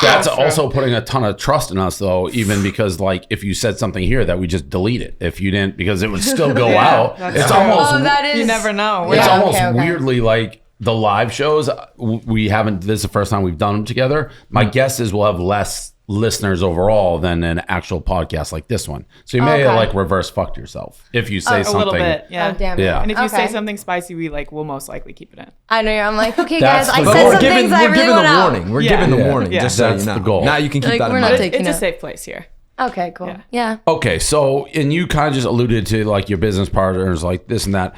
B: That's also putting a ton of trust in us, though, even because, like, if you said something here that we just delete it, if you didn't, because it would still go out.
C: that's
B: It's
C: true.
B: almost,
N: oh, that is.
C: You never know.
B: it's
N: Yeah,
B: almost
N: okay.
B: weirdly like the live shows. We haven't. This is the first time we've done them together. My guess is we'll have less listeners overall than an actual podcast like this one. So you may
N: Okay.
B: like reverse fucked yourself if you say
C: A
B: something.
C: little bit, yeah.
N: Oh, damn it.
B: Yeah.
C: And if you say
N: Okay.
C: something spicy, we like will most likely keep it in.
N: I know. I'm like, okay,
B: That's
N: guys.
B: the
N: I
B: goal.
N: said
B: We're
N: some things I
D: we're
N: really
D: giving
N: want
D: the
N: out.
D: warning. We're
C: Yeah.
D: giving the
B: Yeah.
D: warning.
C: Yeah.
D: Just so
B: That's
D: you know.
B: the goal.
D: Now you can keep
N: Like,
D: that
N: we're
D: in
N: not
D: mind.
N: taking
C: It's a
N: it.
C: safe place here.
N: Okay, cool. Yeah.
B: Okay, so and you kind of just alluded to like your business partners, like this and that.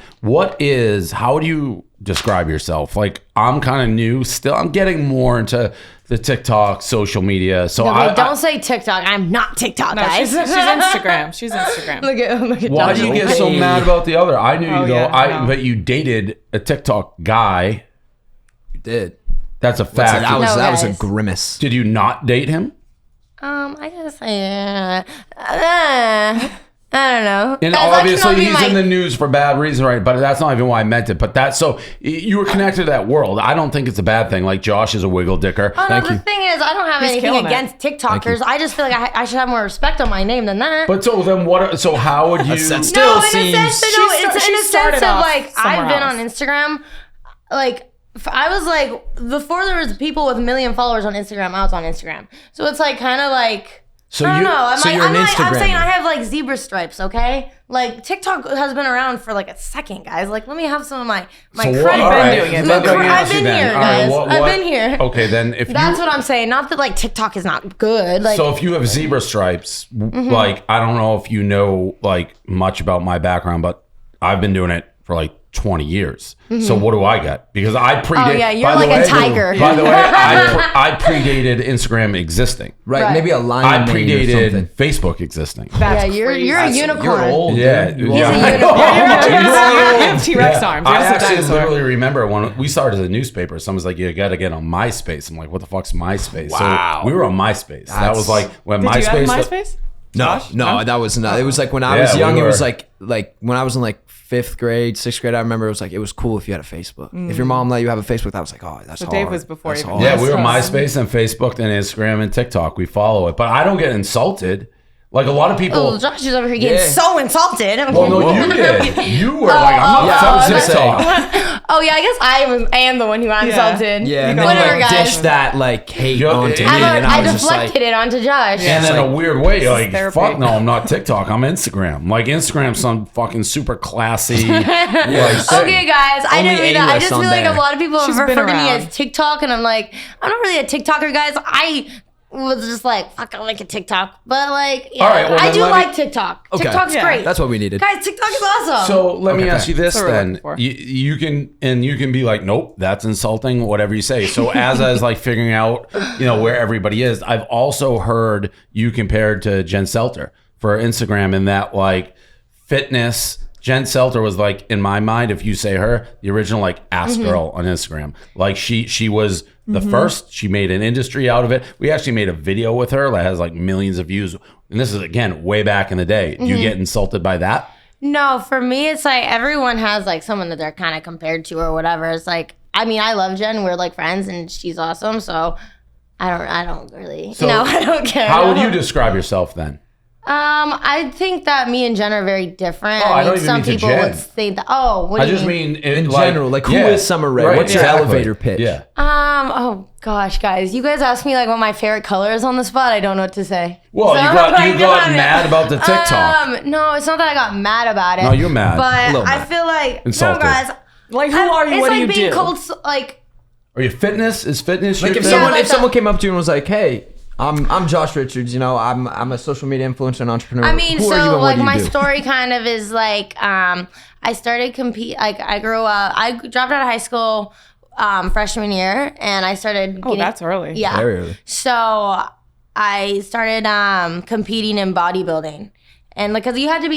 B: How do you describe yourself? Like I'm kind of new still. I'm getting more into the TikTok, social media. So
N: Okay, don't say TikTok. I'm not TikTok,
C: No,
N: guys.
C: she's Instagram. She's Instagram.
N: Look at
B: why do you get so mad about the other? I knew you
C: Oh,
B: though.
C: yeah, no.
B: But you dated a TikTok guy.
D: You did.
B: That's a fact.
D: That was
N: No,
D: that was a
N: guys.
D: grimace.
B: Did you not date him?
N: I guess I don't know.
B: And
N: Guys, that
B: obviously
N: cannot be
B: he's
N: my-
B: in the news for bad reason, right? But that's not even why I meant it. But that's so you were connected to that world. I don't think it's a bad thing. Like Josh is a wiggle dicker.
N: Oh, no, the thing is, I don't have
C: He's
N: anything
C: killing it.
N: against TikTokers. I just feel like I should have more respect on my name than that.
B: But so then what? So how would you?
D: That's
N: no,
D: still
N: in a sense,
D: seems.
N: no,
C: She
N: it's in a sense
C: started
N: of
C: off
N: like I've
C: somewhere
N: been
C: else.
N: on Instagram, like I was like before there was people with 1 million followers on Instagram. I was on Instagram, so it's like kind of like.
B: So
N: I don't
B: you-
N: know. I'm
D: so
N: like,
D: you're an
N: I'm
D: Instagrammer.
N: saying I have like zebra stripes, okay? Like TikTok has been around for like a second, guys. Like let me have some of my
B: So
N: credit.
B: what- all right,
C: doing it.
B: let me
N: I've
B: ask you
N: been
B: then.
N: here,
B: All right,
N: guys.
B: what-
N: I've been here.
B: Okay, then if
N: That's
B: you,
N: what I'm saying. Not that like TikTok is not good. Like
B: so if you have zebra stripes,
N: Mm-hmm.
B: like I don't know if you know like much about my background, but I've been doing it for like 20 years. So what do I get? Because I predated.
N: Mm-hmm. Oh, yeah, you're
B: by the
N: like a
B: way-
N: tiger.
B: By the way, I predated Instagram existing.
D: Right, maybe a line
B: I
D: name or
B: predated
D: something.
B: Facebook existing.
N: yeah, you're a unicorn.
D: You're old.
B: Yeah,
D: dude. You
B: yeah.
D: are.
B: I know.
C: You have T-Rex arms.
B: I
C: You're just a
B: actually
C: dinosaur.
B: literally remember when we started as a newspaper, someone's like, you got to get on MySpace. I'm like, what the fuck's MySpace?
D: Wow.
B: So we were on MySpace. That
D: That's-
B: was like when
C: Did you
B: MySpace.
C: have MySpace?
D: No, that was not. It was like when I
B: Yeah,
D: was young.
B: we
D: It was
B: were-
D: like when I was in like 5th grade, 6th grade. I remember it was cool if you had a Facebook. If your mom let you have a Facebook, that was like, oh, that's
C: So
D: hard.
C: Dave was before
D: That's
C: even
D: hard.
B: Yeah, we were
C: MySpace.
B: MySpace and Facebook and Instagram and TikTok. We follow it, but I don't get insulted. Like a lot of people.
N: Oh, Josh is over here getting
D: Yeah.
N: so insulted.
B: Well, no, you did. You were like, I'm not
D: I was
B: from
D: gonna say.
B: TikTok.
N: Oh yeah, I guess I am the one who got insulted.
D: Yeah, and then
N: Whatever,
D: you like
N: guys.
D: dish that like hate
B: Yo,
D: onto me,
B: I
D: and
N: I
D: I was just like,
N: deflected it onto Josh.
B: And in a weird way, like,
C: therapy.
B: fuck no, I'm not TikTok. I'm Instagram. Like, Instagram's some fucking super classy. like, thing.
N: Okay, guys, I
D: Only
N: didn't mean that. I
D: A-list
N: just
D: on
N: feel like
D: there.
N: a lot of people
C: She's
N: have
C: been
N: referred to me
C: around.
N: as TikTok, and I'm like, I'm not really a TikToker, guys. I was just like, fuck, I like a TikTok, but like, yeah,
B: All right, well,
N: I
B: then
N: do
B: let me-
N: like TikTok.
D: Okay.
N: TikTok's
C: Yeah.
N: great.
D: that's what we needed.
N: Guys, TikTok is awesome.
B: So let me ask you this
C: That's what we're
B: then.
C: looking for.
B: You can be like, nope, that's insulting, whatever you say. So as I was like figuring out, where everybody is, I've also heard you compared to Jen Selter for Instagram in that like fitness. Jen Selter was like, in my mind, if you say her, the original like ass girl on Instagram. Like she was the first. She made an industry out of it. We actually made a video with her that has like millions of views. And this is again way back in the day. Do you get insulted by that?
N: No, for me, it's like everyone has like someone that they're kind of compared to or whatever. It's like, I mean, I love Jen. We're like friends, and she's awesome. So I don't really.
B: So
N: no, I don't care.
B: How would you describe yourself then?
N: I think that me and Jen are very different.
B: Oh, I don't
N: mean,
B: even
N: some
B: mean to
N: people
B: Jen.
N: would say that. Oh, what do
B: I
N: you
B: just
N: mean?
B: mean
D: In general, like, who is Sommer Ray? What's your elevator pitch?
B: Yeah.
N: Oh, Gosh, guys, you guys asked me like what my favorite color is on the spot. I don't know what to say.
B: Well,
N: So,
B: you got mad about the TikTok.
N: No, it's not that I got mad about it.
B: No, you're mad. A
N: But
B: little
N: I
B: mad.
N: feel like
B: Insulted.
N: no, guys.
C: Like, who are you?
N: It's
C: What
N: like
C: do you
N: being
C: do?
N: called like.
B: Are you fitness? Is fitness
D: Like
B: your
D: if
B: thing?
D: someone
N: like
D: if someone came up to you and was like, "Hey, I'm Josh Richards. You know, I'm a social media influencer and entrepreneur.
N: I mean,
D: Who are you
N: so
D: and what
N: like
D: do you
N: my
D: do?"
N: story kind of is like I started compete. Like I grew up. I dropped out of high school freshman year, and I started.
C: Oh, that's early.
N: Yeah,
D: Very early.
N: So I started competing in bodybuilding. And like, cause you had to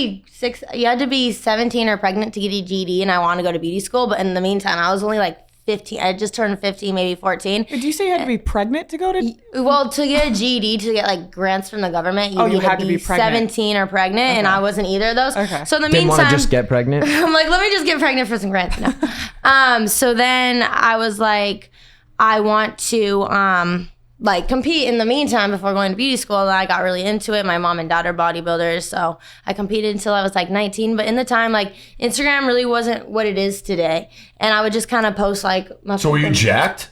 N: be 17 or pregnant to get a GED, and I wanted to go to beauty school. But in the meantime, I was only like 15. I just turned 15, maybe 14.
C: Did you say you had to be pregnant to go to?
N: Well, to get a GED, to get like grants from the government, you
C: you
N: need
C: had
N: to
C: to
N: be
C: be pregnant.
N: 17 or pregnant, and I wasn't either of those.
C: Okay.
N: So in the
D: Didn't want
N: meantime,
D: to just get pregnant.
N: I'm like, let me just get pregnant for some grants. No. So then I was like, I want to like compete in the meantime before going to beauty school. And I got really into it. My mom and dad are bodybuilders, so I competed until I was like 19. But in the time, like Instagram really wasn't what it is today, and I would just kind of post like my.
B: So were you jacked?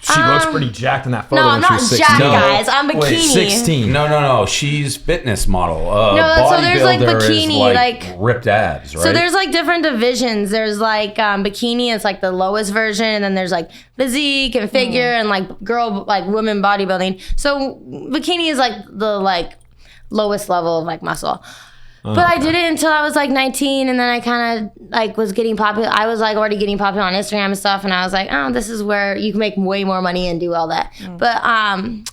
D: She looks pretty jacked in that photo.
N: No,
D: when
N: I'm
D: she
N: not
D: was 16.
N: jacked, guys. I'm bikini.
B: Wait,
D: 16.
B: No. She's fitness model.
N: No, so there's, like,
B: bodybuilder is,
N: bikini, like-
B: ripped abs, right?
N: So there's like different divisions. There's like bikini is like the lowest version, and then there's like physique and figure and like women bodybuilding. So bikini is like the like lowest level of like muscle. But I did it until I was like 19, and then I kind of like was getting popular. I was like already getting popular on Instagram and stuff, and I was like, oh, this is where you can make way more money and do all that. But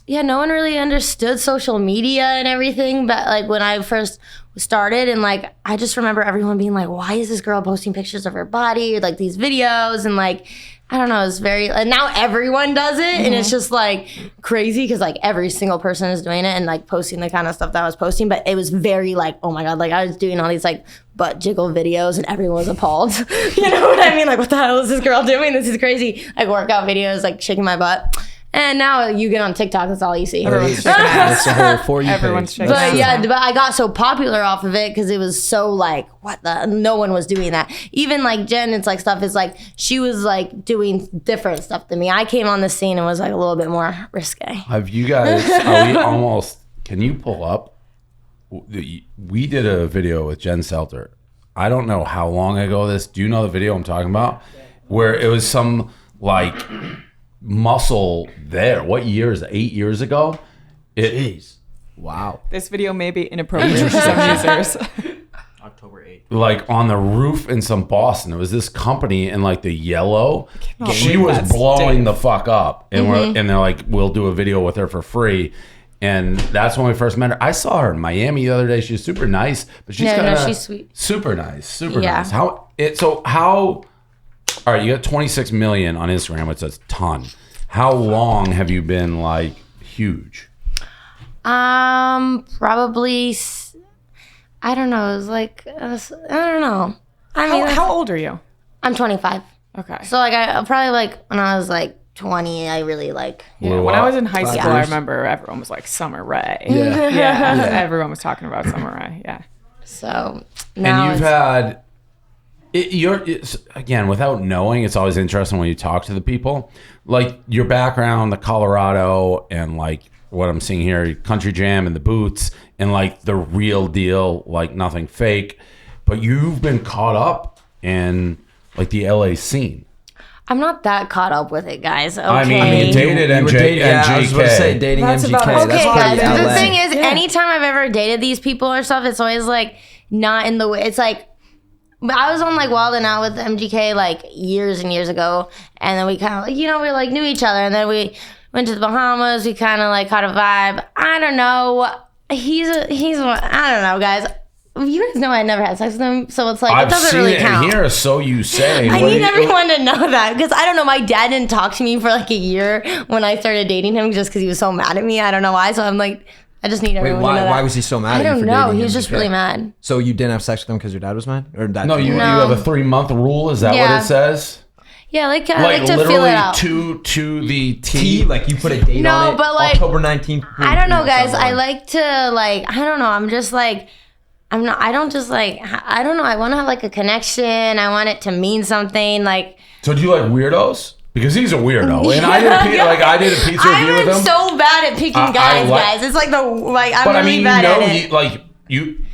N: yeah, no one really understood social media and everything. But like when I first started, and like I just remember everyone being like, why is this girl posting pictures of her body or like these videos, and like I don't know, it's very, and now everyone does it, and it's just like crazy because like every single person is doing it and like posting the kind of stuff that I was posting. But it was very like, oh my God, like I was doing all these like butt jiggle videos and everyone was appalled. You know what I mean? Like, what the hell is this girl doing? This is crazy. Like workout videos, like shaking my butt. And now you get on TikTok, that's all you see.
C: Everyone's shaking ass.
D: That's the whole For You
C: Everyone's
D: page.
C: shaking
N: But
C: ass.
N: yeah, but I got so popular off of it because it was so like, what the? No one was doing that. Even like Jen, it's like stuff is like, she was like doing different stuff than me. I came on the scene and was like a little bit more risque.
B: Have you guys, are we almost, can you pull up? We did a video with Jen Selter. I don't know how long ago this, do you know the video I'm talking about? Where it was some like muscle there. What year is it? 8 years ago?
D: Jeez. Wow.
C: This video may be inappropriate for some users.
G: October 8th.
B: Like on the roof in some Boston. It was this company in like the yellow. She
C: believe
B: was
C: that's
B: blowing
C: Dave.
B: the fuck up. And and they're like, we'll do a video with her for free. And that's when we first met her. I saw her in Miami the other day. She's super nice, but she's
N: Yeah, no,
B: kinda
N: she's sweet.
B: Super nice. Super
N: Yeah.
B: nice. All right, you got 26 million on Instagram, which is a ton. How long have you been like huge?
N: Probably, I don't know. It was like, I don't know. I mean,
C: How old are you?
N: I'm 25.
C: Okay.
N: So like, I probably like when I was like 20, I really like.
C: Yeah, when I was in high school, I remember everyone was like Sommer Ray.
D: Yeah.
C: Everyone was talking about Sommer Ray. Yeah.
N: So now
B: And you've had again, without knowing, it's always interesting when you talk to the people. Like your background, the Colorado, and like what I'm seeing here, Country Jam and the boots, and like the real deal, like nothing fake. But you've been caught up in like the LA scene.
N: I'm not that caught up with it, guys. Okay.
B: I mean, you dated
D: You were dating, I was about to say dating
C: That's
D: MGK.
C: about-
D: That's
N: Okay,
D: pretty
N: guys. The
D: LA.
N: thing is, anytime I've ever dated these people or stuff, it's always like not in the way. It's like I was on like Wild and Out with MGK like years and years ago, and then we kind of we like knew each other, and then we went to the Bahamas. We kind of like caught a vibe. I don't know. He's I don't know, guys. You guys know I never had sex with him, so it's like
B: I've
N: it doesn't
B: seen
N: really
B: it
N: count.
B: in here, so you say.
N: I
B: What
N: need
B: do you-
N: everyone to know that because I don't know. My dad didn't talk to me for like a year when I started dating him just because he was so mad at me. I don't know why. So I'm like, I just need
D: Wait,
N: everyone to know that.
D: why was he so mad
N: I
D: at you
N: don't
D: for
N: know.
D: dating
N: He was
D: him?
N: just really mad.
D: So you didn't have sex with him because your dad was mad? Or that
B: No, you have a 3-month rule. Is that what
N: Yeah.
B: it says?
N: Yeah, like I
B: Like
N: like to feel
B: literally
N: it out.
B: to the
D: T,
B: T.
D: like you put a date
N: No,
D: on it.
N: but, like,
D: October 19th.
N: I don't know, guys. I like to like. I don't know. I'm just like. I'm not. I don't just like. I don't know. I want to have like a connection. I want it to mean something. Like.
B: So do you like weirdos? Because he's a weirdo, and I did a pizza review with him.
N: I'm so bad at picking guys. It's like I'm really bad at it.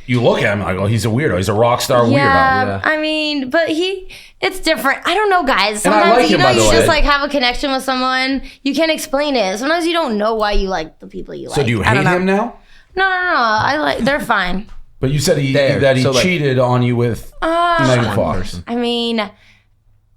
B: You look at him like, oh, he's a weirdo. He's a rock star weirdo.
N: Yeah, I mean, but it's different. I don't know, guys.
B: And I
N: Sometimes
B: like him, by the
N: you
B: way.
N: just like have a connection with someone. You can't explain it. Sometimes you don't know why you like the people you like.
B: So do you hate him now?
N: No. They're fine.
B: But you said he cheated on you with Megan Fox.
N: I mean,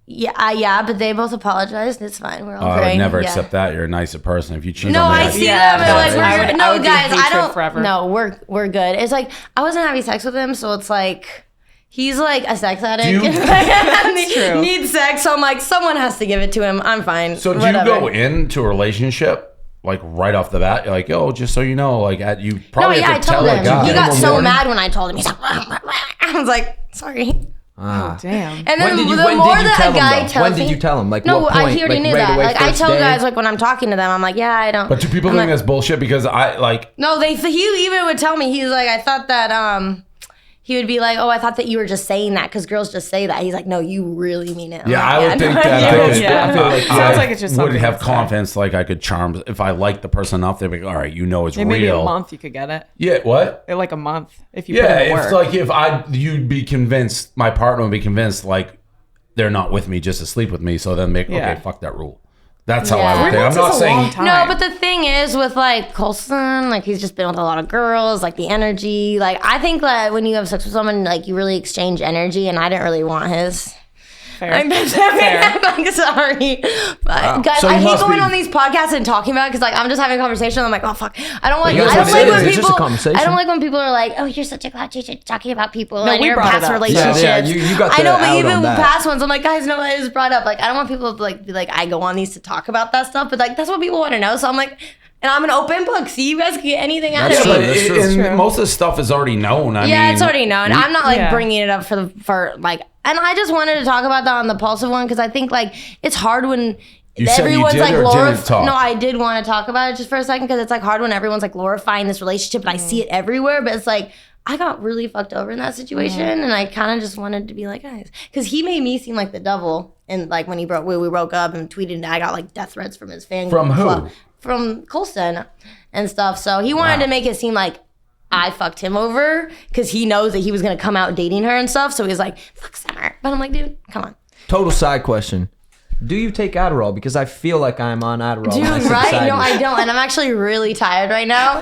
N: yeah, but they both apologized. It's fine. We're all
B: I
N: great.
B: would never accept that. You're a nicer person if you cheat
N: No,
B: on me.
N: I see them. And
C: I would be
N: guys, I
C: hatred
N: don't.
C: forever.
N: No, we're good. It's like I wasn't having sex with him, so it's like he's like a sex addict.
C: That's true.
N: Needs sex, so I'm like, someone has to give it to him. I'm fine.
B: So do
N: Whatever.
B: you go into a relationship like right off the bat? You're like, oh, just so you know, like you probably have to
N: I told
B: tell
N: him.
B: a guy.
N: He got so mad when I told him. He's like, I was like, sorry.
C: Oh, damn.
N: And then the more that a guy tells me,
D: when did you tell him? Like,
N: no,
D: what point?
N: he already
D: Like,
N: knew
D: right
N: that.
D: away,
N: Like, I
D: first
N: tell
D: day?
N: guys, like, when I'm talking to them, I'm like, yeah, I don't.
B: But do people think that's bullshit? Because I like.
N: No, he even would tell me. He was like, I thought that he would be like, oh, I thought that you were just saying that because girls just say that. He's like, no, you really mean it. I'm
B: Yeah,
N: like,
B: I would think
N: no,
B: that.
C: I feel like sounds like it's just
B: wouldn't
C: something
B: have
C: that's
B: confidence like I could charm. If I liked the person enough, they'd be like, all right, you know it's real.
C: Maybe a month you could get it.
B: Yeah, what?
C: Like a month if you put in the work.
B: It's like you'd be convinced, my partner would be convinced, like they're not with me just to sleep with me. So then okay, fuck that rule. That's how I would think. I'm not saying.
N: No, but the thing is with like Colson, like he's just been with a lot of girls, like the energy. Like I think that when you have sex with someone, like you really exchange energy, and I didn't really want his.
C: Fair.
N: I'm like, sorry. But guys,
D: So
N: I
D: you
N: hate
D: must
N: going
D: be-
N: on these podcasts and talking about it because like I'm just having a conversation. I'm like, oh fuck, I don't like.
D: But
N: I
D: that's
N: don't
D: what
N: like
D: it
N: when
D: is. It's
N: people.
D: just a conversation.
N: I don't like when people are like, oh, you're such a clout. You're talking about people
C: No,
N: and
C: we
N: your
C: brought it
N: past
C: up.
N: relationships.
D: Yeah, you got
N: I know,
D: the
N: but
D: out
N: even
D: on that.
N: past ones, I'm like, guys, no, it was brought up. Like I don't want people to like be like, I go on these to talk about that stuff, but like that's what people want to know. So I'm like. And I'm an open book, so you guys can get anything out of
B: Yeah,
N: me.
B: but most of the stuff is already known. I mean,
N: It's already known. I'm not like bringing it up for like, and I just wanted to talk about that on the Pulsive one because I think like it's hard when
B: You said you
N: everyone's
B: did
N: like
B: or didn't talk?
N: No, I did want to talk about it just for a second because it's like hard when everyone's like glorifying this relationship and I see it everywhere, but it's like I got really fucked over in that situation and I kind of just wanted to be like, guys, because he made me seem like the devil and like when we broke up and tweeted and I got like death threats from his fan
B: From
N: club.
B: who?
N: From Colston and stuff. So he wanted to make it seem like I fucked him over because he knows that he was going to come out dating her and stuff. So he was like, fuck Summer. But I'm like, dude, come on.
D: Total side question. Do you take Adderall? Because I feel like I'm on Adderall.
N: Dude,
D: when I sit
N: right?
D: beside
N: No,
D: you.
N: I don't. And I'm actually really tired right now.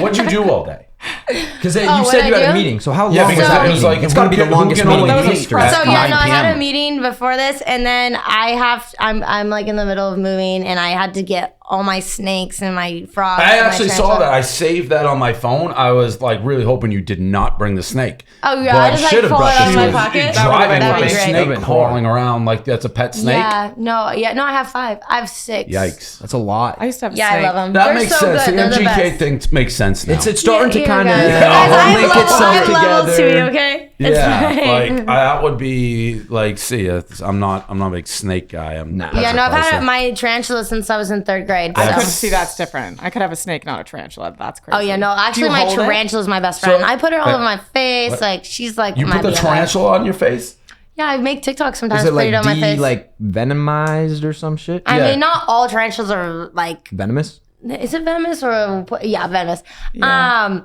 B: What'd you do all day?
D: Because you
N: what'd
D: said you
N: I
D: had a
N: do?
D: meeting. So how long
B: Yeah,
D: was
B: because
D: that
B: it was
D: meeting?
B: like,
D: It's got to be the
B: who
D: longest
B: can
D: meeting in
B: only
D: history.
B: at
N: So yeah,
B: 9
N: no, I had a
B: PM.
N: meeting before this, and then I'm like in the middle of moving, and I had to get all my snakes and my frogs.
B: I
N: and my
B: actually saw
N: tarantula.
B: that. I saved that on my phone. I was like really hoping you did not bring the snake.
N: Oh yeah,
B: But
N: I just like
B: should have
N: pull it
B: brought
N: out of
B: the
N: my
B: snake.
N: pocket.
B: Driving
N: That'd
B: with
N: be
B: a
N: great.
B: snake crawling around like that's a pet snake.
N: Yeah, no, I have 5. I have 6.
B: Yikes.
D: That's a lot.
C: I used to have a
N: Yeah,
C: snake.
N: I love them.
B: That
N: They're
B: makes
N: so
B: sense.
N: good. They're
B: The
N: the
B: MGK
N: best.
B: thing makes sense now.
D: It's starting to kind of
N: Guys, I have
D: link
N: levels,
D: itself
N: I have levels to me,
D: together.
N: okay? It's
B: Yeah,
N: fine.
B: like that would be like. See, I'm not a big snake guy. I'm not.
N: Yeah, no, I've had my tarantula since I was in 3rd grade.
C: I
N: so.
C: could see that's different. I could have a snake, not a tarantula. That's crazy.
N: Oh yeah, no,
C: Do
N: actually
C: you
N: my
C: hold it?
N: tarantula is my best friend. I put her all
B: Hey,
N: over my face.
B: what?
N: Like she's like
B: You
N: my
B: put the
N: BFF.
B: tarantula on your face?
N: Yeah, I make TikToks sometimes.
D: Is it
N: Put it on my face.
D: like venomized or some shit?
N: I mean, not all tarantulas are like.
D: Venomous?
N: Is it venomous or yeah, venomous?
C: Yeah.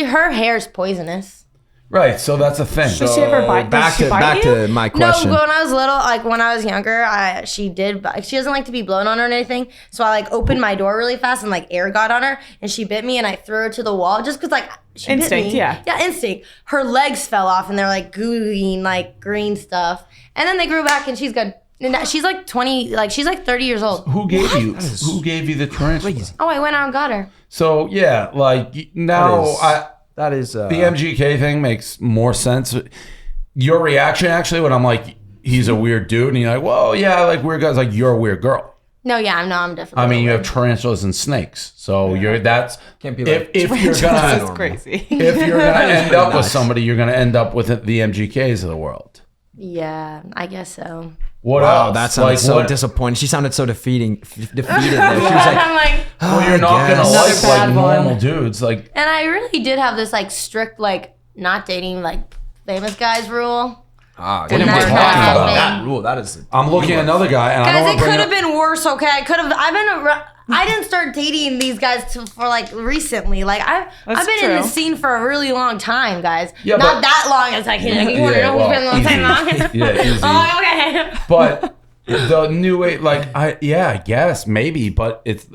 N: Her hair's poisonous.
B: Right. So that's a thing.
C: Does she ever bite?
D: Back to my question.
N: No, when I was little, like when I was younger, she did. She doesn't like to be blown on or anything. So I like opened my door really fast and like air got on her, and she bit me, and I threw her to the wall just because like she
C: Instinct,
N: bit me.
C: yeah.
N: Yeah, instinct. Her legs fell off, and they're like gooey, like green stuff, and then they grew back, and she's good. And she's like 20, like she's like 30 years old.
B: Who gave you the tarantula?
N: Oh, I went out and got her.
B: So yeah, like now
D: that is
B: the MGK thing makes more sense. Your reaction actually when I'm like he's a weird dude and you're like, well, yeah, I like weird guys. Like you're a weird girl.
N: No, yeah, I'm definitely.
B: I mean, you have tarantulas and snakes, so can't
D: be like
B: if you're gonna
C: That's crazy.
B: if you're gonna end up with somebody, you're gonna end up with the MGKs of the world.
N: Yeah, I guess so.
B: What
D: wow,
B: else?
D: that sounded
B: Like,
D: so
B: what-
D: disappointing. She sounded so defeated there. She was like,
N: I'm like,
B: well, you're not gonna
D: guess.
B: like
C: bad one.
B: normal dudes. Like
N: and I really did have this like strict like not dating like famous guys rule.
C: Didn't
D: what are you
C: work
D: talking
C: out.
D: about? That rule, that is.
Q: I'm looking at another guy, and I don't
N: Guys,
Q: want
N: it
Q: to bring
N: could
Q: up.
N: have been worse. Okay, I didn't start dating these guys for like recently. Like I've been in
C: true.
N: this scene for a really long time, guys.
Q: Yeah,
N: Not
Q: but-
N: that long as I can. You want to know who's been a long time?
Q: Yeah, easy.
N: Oh, okay.
Q: But the new way, like, I guess maybe, but it's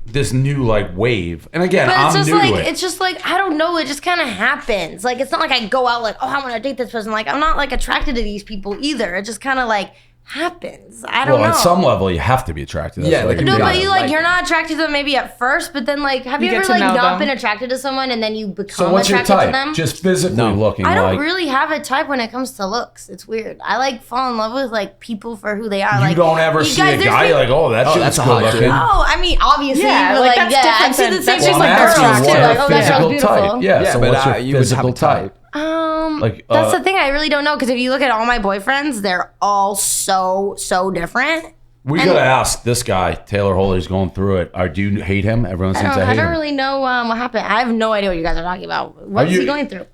Q: this new like wave. And again,
N: But it's
Q: I'm
N: just
Q: new
N: like
Q: to it.
N: it's just like I don't know. It just kind of happens. Like it's not like I go out like, oh, I want to date this person. Like I'm not like attracted to these people either. It just kind of like happens. I don't know.
Q: At some level, you have to be attracted. That's
D: Yeah,
Q: like
D: like,
N: No,
D: you
N: but
D: gotta
N: you like
D: like
N: you're
D: it.
N: not attracted to them maybe at first, but then like have you
C: You
N: ever
C: get to
N: like
C: know
N: not
C: them.
N: been attracted to someone and then you become
Q: So what's your
N: attracted to
Q: type?
N: them?
Q: Just physically looking.
N: I don't
Q: like,
N: really have a type when it comes to looks. It's weird. I like fall in love with like people for who they are.
Q: You
N: like
Q: don't ever
N: you
Q: see
N: guys,
Q: a
N: there's
Q: guy
N: people-
Q: like, oh, that
D: Oh,
Q: shit's
D: that's a
Q: good
D: hot
Q: looking.
D: dude.
N: Oh, I mean, obviously,
C: Yeah,
N: but
C: like,
N: like,
C: that's
N: yeah, I've seen
C: different
N: the
C: than-
N: same
C: that's
N: thing
C: just
N: with
C: like
N: girls
C: girls.
N: too.
Q: What's
N: Like,
Q: your
N: oh, that girl's
Q: physical type?
N: beautiful.
Q: Yeah,
D: Yeah,
Q: so
D: but
Q: what's your
D: you would have a
Q: physical type? Like,
N: That's the thing. I really don't know because if you look at all my boyfriends, they're all so different.
Q: we
N: And-
Q: gotta ask this guy, Taylor Holder's going through it. Do you hate him? Everyone seems to
N: I
Q: hate
N: don't
Q: him.
N: really know what happened. I have no idea what you guys are talking about. What is
Q: you-
N: he going through?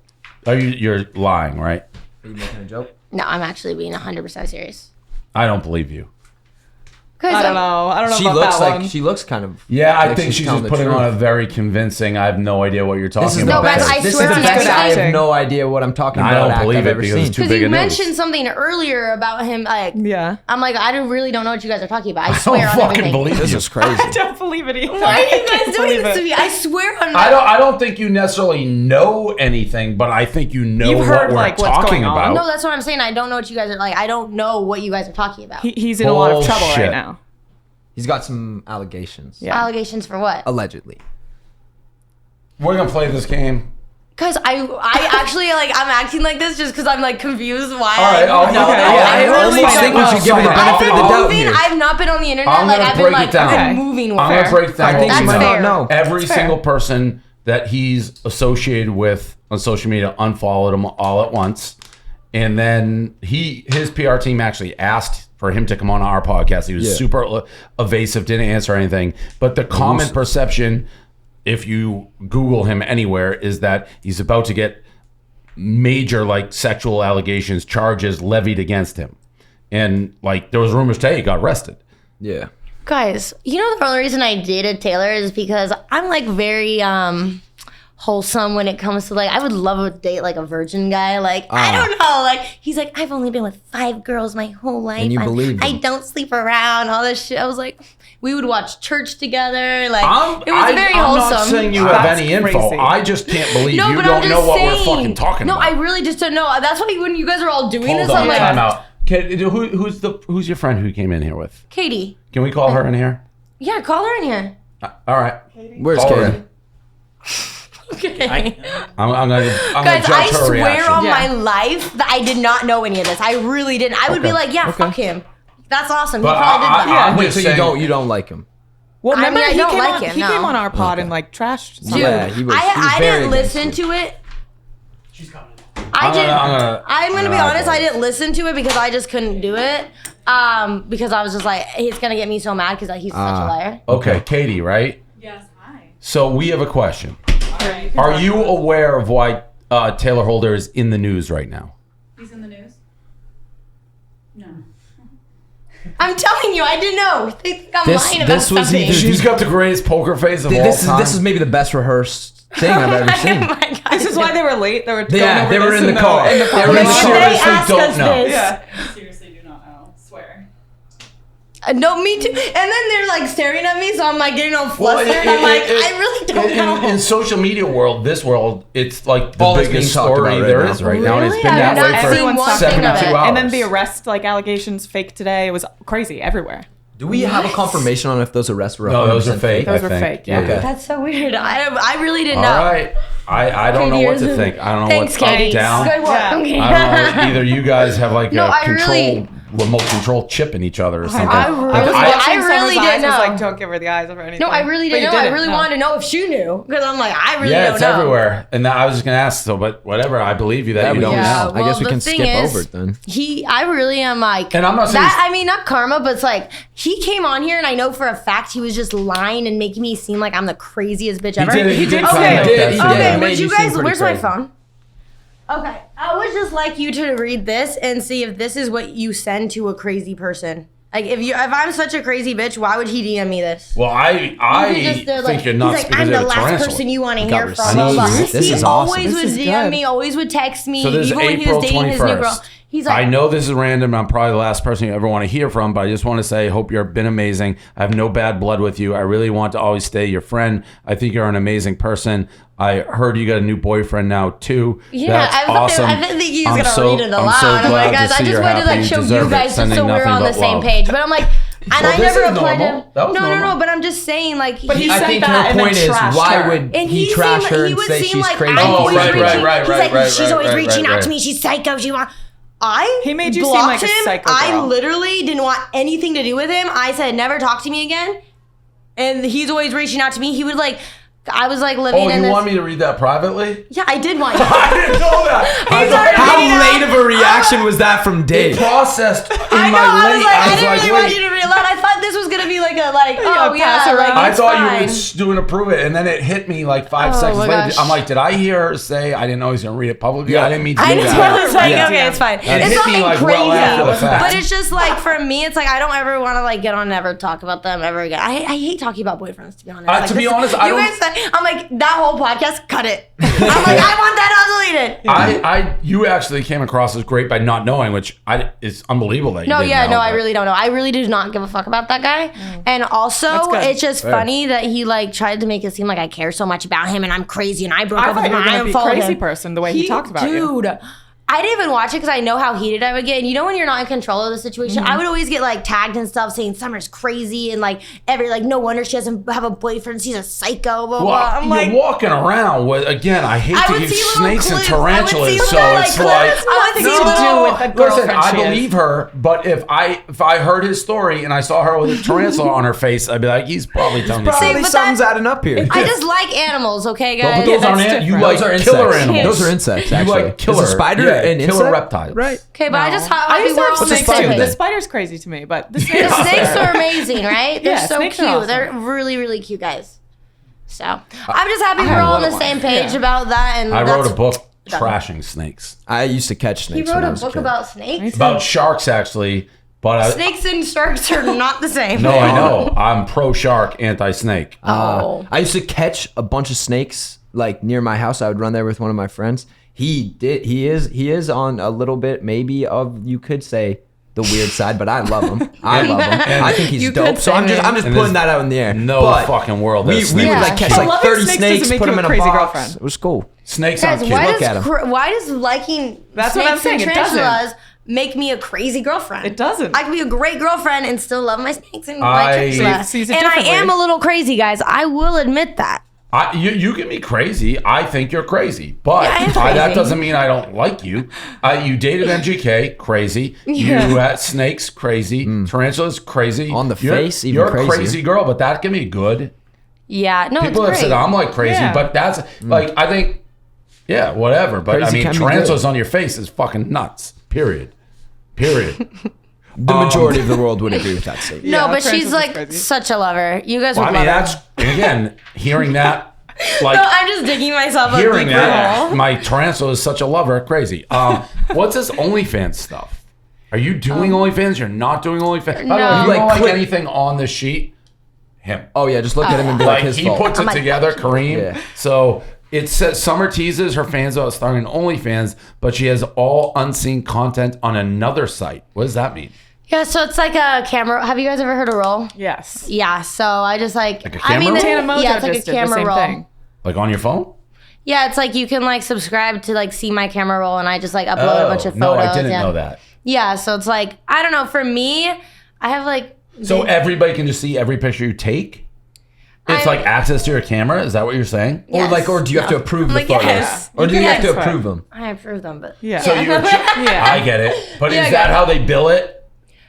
Q: You're lying, right?
D: Are you making a joke?
N: No, I'm actually being 100% serious.
Q: I don't believe you.
C: I don't know. I don't know
D: She
C: about
D: looks
C: that
D: like
C: one.
D: she looks kind of.
Q: Yeah, I
D: like
Q: think she's
D: telling
Q: just
D: the
Q: putting
D: truth.
Q: on a very convincing. I have no idea what you're talking
D: This is
Q: about.
D: the best.
N: I
D: This is
N: swear
D: the
N: on
D: best. I
N: everything.
D: have no idea what I'm talking
Q: I
D: about.
Q: don't believe
D: I've
Q: it
D: ever
Q: because
D: seen.
Q: it's too
N: Because
Q: big
N: you
Q: a news.
N: mentioned something earlier about him. Like,
C: Yeah.
N: I'm like, I don't know what you guys are talking about. I
Q: I
N: swear
Q: don't
N: on
Q: fucking
N: everything.
Q: believe
D: This
Q: you.
D: is crazy.
C: I don't believe it either.
N: Why are you
C: I
N: guys
C: can't
N: doing
C: believe
N: this to
C: it.
N: me? I swear on
Q: I don't think you necessarily know anything, but I think you know
C: You've
Q: what
C: heard,
Q: we're
C: like, what's
Q: talking
C: going on.
Q: about.
N: No, that's what I'm saying. I don't know what you guys are like. I don't know what you guys are talking about.
C: He's in a lot of trouble
Q: Bullshit.
C: right now.
D: He's got some allegations.
C: Yeah.
N: Allegations for what?
D: Allegedly.
Q: We're gonna play this game.
N: Because I actually like I'm acting like this just because I'm like confused why.
Q: All right, I'll-
N: I
Q: almost
N: really
Q: think
N: don't
Q: we
N: know.
Q: should give her the benefit of the doubt
N: Moving,
Q: here.
N: I've not been on the internet.
Q: I'm
N: Like
Q: gonna
N: I've been
Q: break
N: like
Q: it down.
N: I've been moving.
Q: I'm gonna break down.
D: I think
N: That's
D: she might
N: fair.
D: not know.
Q: Every
N: That's fair.
Q: single person that he's associated with on social media unfollowed him all at once, and then his PR team actually asked for him to come on our podcast. He was super evasive, didn't answer anything. But the common perception, if you Google him anywhere, is that he's about to get major like sexual allegations, charges levied against him, and like there was rumors today he got arrested.
D: Yeah.
N: Guys, you know the only reason I dated Taylor is because I'm like very wholesome when it comes to like I would love to date like a virgin guy. Like I don't know, like he's like I've only been with 5 girls my whole life.
D: And you believed
N: I
D: him.
N: don't sleep around, all this shit. I was like, we would watch church together. Like it was
Q: I'm
N: very
Q: not
N: wholesome.
Q: saying you have
C: That's
Q: any info.
C: crazy.
Q: I just can't believe
N: No,
Q: you
N: but
Q: don't
N: I'm
Q: know
N: just
Q: what
N: saying.
Q: we're fucking talking
N: No,
Q: about.
N: I really just don't know. That's why when you guys are all doing
Q: Hold
N: this,
Q: on,
N: I'm like,
Q: time out. Who's your friend who came in here with?
N: Katie.
Q: Can we call her in here?
N: Yeah, call her in here.
Q: All right.
D: Where's
Q: Call her
D: Katie?
Q: in.
N: Okay.
Q: I'm gonna
N: Guys,
Q: judge
N: I
Q: her
N: swear
Q: reaction.
N: on my life that I did not know any of this. I really didn't. I would be like, yeah, fuck him. That's awesome. He
Q: But
N: probably did that.
Q: I'm
D: Wait,
Q: just
D: so
Q: saying-
D: you don't like him?
C: Well,
N: I mean,
C: remember
N: I don't
C: came
N: like
C: on,
N: him,
C: he
N: no.
C: came on our pod and like trashed.
N: Dude,
D: Yeah, he was
N: I
D: very
N: didn't
D: against
N: listen
D: it.
N: to it.
Q: I'm
N: I'm gonna be honest. I didn't listen to it because I just couldn't do it. Because I was just like, he's gonna get me so mad because he's such a liar.
Q: Okay, Katie, right?
E: Yes, hi.
Q: So we have a question. Are you aware of why Taylor Holder is in the news right now?
E: He's in the news? No.
N: I'm telling you, I didn't know. They think I'm
D: This-
N: lying about
D: this was
N: something.
D: either-
Q: She's got the greatest poker face of all time.
D: This is maybe the best rehearsed thing I've ever seen.
N: Oh my God.
C: This is why they were late. They were going
D: Yeah,
C: over
D: they were
C: this
D: in the car.
C: In the
D: They
C: car.
D: were in
N: If
D: the
N: they
D: car.
N: ask
Q: don't
N: us
Q: know.
N: this-
C: Yeah.
E: I seriously do not know. Swear.
N: No, me too. And then they're like staring at me, so I'm like getting all flustered.
Q: Well,
N: I'm like, I really don't know.
Q: In social media world, this world, it's like the
D: All that's being
Q: biggest
D: talked
Q: story
D: about right
Q: there
D: now.
Q: is right now, and it's
N: Really?
Q: been
N: I've
Q: that way
N: not
Q: for
N: seen one thing of
Q: 72
N: it.
Q: hours.
C: And then the arrest like allegations fake today. It was crazy everywhere.
D: Do we have a confirmation on if those arrests were
Q: No, those are
D: 100%
Q: fake.
C: Those
Q: I
C: were
Q: think.
C: fake, yeah.
D: Okay.
N: That's so weird. I really didn't
Q: All
N: know.
Q: right. I don't know what to think. I don't know
N: Thanks,
Q: what's up,
N: Katie.
Q: down.
N: Good work.
C: Yeah.
N: Okay.
Q: I don't know. Either you guys have like
N: No,
Q: a
N: I
Q: control
N: really-
Q: remote control chip in each other or something.
N: I really-
Q: Like,
N: I really didn't know.
C: Like, don't give her the eyes or anything.
N: No, I really
C: But you
N: didn't know. I really wanted to know if she knew because I'm like, I really
Q: yeah,
N: don't
Q: it's
N: know.
Q: everywhere. And I was just gonna ask. So, but whatever. I believe you that you
D: we
Q: don't
D: can-
Q: know.
D: I guess we
N: the
D: can
N: thing
D: skip
N: is,
D: over it then.
N: I really am like,
Q: And I'm not saying
N: that. I mean, not karma, but it's like he came on here, and I know for a fact he was just lying and making me seem like I'm the craziest bitch ever.
Q: He did
C: He did
Q: kinda
C: say
Q: make
C: it.
Q: that
C: He
Q: seem
C: did.
Q: like-
N: Okay,
D: made
N: would
D: you
N: you
D: seem
N: guys?
D: pretty
N: Where's my
D: crazy.
N: phone? Okay, I would just like you to read this and see if this is what you send to a crazy person. Like if I'm such a crazy bitch, why would he DM me this?
Q: Well, I think you're nuts
N: he's like,
Q: because
N: I'm
Q: you're
N: the
Q: a
N: last
Q: tarantula.
N: person you want to
D: got
N: hear
D: receipts.
N: from. Blah, blah.
D: This
N: He
D: is awesome.
N: always would DM me, always would text me,
Q: So this is
N: even when he
Q: April
N: was dating his new
Q: 21st.
N: girl. He's like,
Q: I know this is random. I'm probably the last person you ever want to hear from, but I just want to say, hope you've been amazing. I have no bad blood with you. I really want to always stay your friend. I think you're an amazing person. I heard you got a new boyfriend now too.
N: yeah,
Q: That's awesome.
N: I didn't think he was
Q: I'm
N: gonna
Q: so-
N: read it
Q: I'm
N: aloud.
Q: so
N: I'm like,
Q: glad
N: guys,
Q: to
N: I
Q: see
N: just
Q: you're
N: wanted to
Q: happy.
N: like show
Q: deserve
N: you
Q: it.
N: guys just
Q: Sending
N: so we're
Q: nothing
N: on the
Q: but
N: same
Q: love.
N: page. But I'm like, and
Q: Well,
N: I
Q: this
N: never
Q: is
N: replied to
Q: normal.
N: him.
Q: That was
N: No,
Q: normal.
N: but I'm just saying, like,
C: But he
D: I
C: sent
D: think
C: that
D: her
C: and then
D: point is,
C: trashed
D: why
C: her.
D: would
N: And
D: he trash
N: seemed-
D: her
N: he
D: and
N: would
D: say
N: seem
D: she's
N: like
D: crazy?
N: I'm always
Q: right,
N: reaching.
Q: right,
N: He's like,
Q: right,
N: she's always
Q: right,
N: reaching
Q: right,
N: out to
Q: right.
N: me. She's psycho.
C: He made you seem
N: blocked
C: like a
N: him.
C: psycho
N: I
C: girl.
N: literally didn't want anything to do with him. I said, never talk to me again. And he's always reaching out to me. He would like, I was like living
Q: Oh,
N: in
Q: you
N: this.
Q: want me to read that privately?
N: Yeah, I did want you.
Q: I didn't know that.
D: How late of a reaction was that from Dave?
Q: It processed in
N: I know.
Q: my
N: I
Q: late.
N: was like, I didn't really want
Q: wait.
N: you to read aloud. I thought this was gonna be like a
C: pass
N: yeah,
C: around.
N: like
Q: I
N: it's
Q: thought
N: fine.
Q: you were just doing approve it, and then it hit me like 5
N: Oh,
Q: seconds
N: my
Q: later.
N: gosh.
Q: I'm like, did I hear her say I didn't know he was gonna read it publicly?
D: Yeah.
Q: I didn't mean to
N: I
Q: do
N: know.
Q: that.
N: I was like,
D: Yeah.
N: okay, it's fine.
Q: It
N: It's
Q: hit
N: nothing
Q: me like
N: crazy.
Q: well after the fact.
N: But it's just like for me, it's like I don't ever want to like get on, never talk about them ever again. I hate talking about boyfriends, to be honest. Like,
Q: to be
N: this-
Q: honest, I
N: you
Q: don't-
N: guys said, I'm like that whole podcast, cut it. I'm like, I want that deleted.
Q: You actually came across as great by not knowing, which is unbelievable that you
N: No,
Q: didn't
N: yeah,
Q: know,
N: no, I
Q: but-
N: really don't know. I really do not give a fuck about that guy. And also,
C: good.
N: it's just
Q: Fair.
N: funny that he like tried to make it seem like I care so much about him and I'm crazy and I broke
C: I
N: up
C: thought
N: with him
C: you were
N: and I
C: gonna be a
N: unfollowed
C: crazy
N: him.
C: person the way he talked about you.
N: Dude, I didn't even watch it because I know how heated I would get. And you know when you're not in control of the situation, I would always get like tagged and stuff saying Summer's crazy and like no wonder she doesn't have a boyfriend. She's a psycho. Blah,
Q: Well,
N: blah. I'm
Q: you're
N: like,
Q: walking around with, again, I hate
N: I
Q: to
N: would
Q: give
N: see little
Q: snakes and
N: clips. I would
Q: tarantulas,
N: see
Q: so
N: little,
Q: it's
N: like,
Q: like,
N: clips. I would see
C: to do with the
Q: listen,
C: girlfriend
Q: I
C: she is.
Q: believe her, but if I heard his story and I saw her with a tarantula on her face, I'd be like, he's probably telling me
N: See,
Q: something.
N: but
D: Something's adding up here.
N: I just like animals, okay,
Q: But
N: guys?
Q: those aren't you like
D: Those are
Q: killer
D: insects.
Q: animals.
D: Those are insects,
Q: You
D: actually.
Q: like killer
D: Is a spider an
Q: killer
D: insect?
Q: reptiles.
D: Right.
N: Okay, but I just
C: I used to have
D: What's a
C: snakes
D: spider
C: too.
D: then?
C: The spider's crazy to me, but the
N: The
C: snakes,
N: snakes are amazing, right? They're
C: Yeah,
N: so
C: snakes are
N: cute.
C: awesome.
N: They're really, really cute guys. So I'm just happy
C: I
N: we're
C: have a
N: all on the
C: little
N: same
C: one.
N: page
C: Yeah.
N: about that. And
Q: I wrote
N: that's-
Q: a book trashing snakes.
D: I used to catch
N: He
D: snakes
N: wrote
D: when I
N: a
D: was
N: book
D: kid.
N: about snakes.
Q: About sharks, actually. But
N: Snakes and sharks are not the same.
Q: no, I know. I'm pro shark, anti snake.
D: I used to catch a bunch of snakes like near my house. I would run there with one of my friends. He is on a little bit maybe of, you could say, the weird side, but I love him. I love him. I think he's
N: You
D: dope.
N: could
D: So
N: say
D: I'm just
N: that.
D: putting
Q: there's
D: that out in the air.
Q: No
D: But
Q: fucking world.
D: we
Q: that
D: would
Q: snakes-
D: like catch
C: But
D: like
C: loving
D: 30
C: snakes
D: snakes,
C: doesn't make
D: put
C: you
D: them
C: a
D: in a
C: crazy
D: box.
C: girlfriend.
D: It was cool.
Q: Snakes
N: Guys,
Q: aren't cute.
N: why
D: Look at 'em.
N: does liking
C: That's what I'm
N: snakes
C: saying,
N: and
C: it doesn't.
N: tarantulas make me a crazy girlfriend?
C: It doesn't.
N: I can be a great girlfriend and still love my snakes and my
Q: I-
N: tarantulas.
C: Sees it
N: And I
C: differently.
N: am a little crazy, guys. I will admit that.
Q: You can be crazy. I think you're crazy, but
N: Yeah, I am
Q: that
N: crazy.
Q: doesn't mean I don't like you. You dated MGK, crazy.
N: Yeah.
Q: You had snakes, crazy. Tarantulas, crazy.
D: On the
Q: You're-
D: face, even
Q: you're a
D: crazier.
Q: crazy girl, but that can be good.
N: Yeah, no,
Q: People
N: it's
Q: have
N: great.
Q: said I'm like crazy,
C: Yeah.
Q: but that's like I think, yeah, whatever. But
D: Crazy
Q: I mean,
D: can be
Q: tarantulas
D: good.
Q: on your face is fucking nuts. Period.
D: The majority of the world would agree with that statement.
N: No,
C: Yeah,
N: but she's
C: tarantulas is
N: like
C: crazy.
N: such a lover. You guys
Q: Well,
N: would
Q: I mean,
N: love her.
Q: that's again hearing that. Like
N: No, I'm just digging myself a
Q: hearing
N: deeper
Q: that,
N: hole.
Q: my tarantula is such a lover, crazy. What's this OnlyFans stuff? Are you doing OnlyFans? You're not doing OnlyFans?
N: No.
Q: You
D: Like,
Q: don't like
D: click-
Q: anything on this sheet? Him.
D: Oh yeah, just look at him and be like,
Q: Like
D: his
Q: he
D: fault.
Q: puts it together, Kareem.
D: Yeah.
Q: So it says Summer teases her fans about starting OnlyFans, but she has all unseen content on another site. What does that mean?
N: Yeah, so it's like a camera. Have you guys ever heard of roll?
C: Yes.
N: Yeah, so I just like
Q: Like a
N: I mean,
Q: camera roll?
C: Tana Mojo
N: yeah, it's like a
C: just did the
N: camera
C: same
N: roll.
C: thing.
Q: Like on your phone?
N: Yeah, it's like you can like subscribe to like see my camera roll, and I just like upload a bunch of photos.
Q: no, I didn't
N: yeah.
Q: know that.
N: Yeah, so it's like I don't know. For me, I have like
Q: So everybody can just see every picture you take? It's like access to your camera? Is that what you're saying?
N: Yes.
D: Or do you have to approve
N: I'm
D: the
N: like,
D: photos?
N: yes.
D: Or do you have to
C: Yes.
D: approve them?
N: I approve them, but
C: Yeah.
Q: So you're I get it. But
N: Yeah, I
Q: is
N: get
Q: that
N: it.
Q: how they bill it?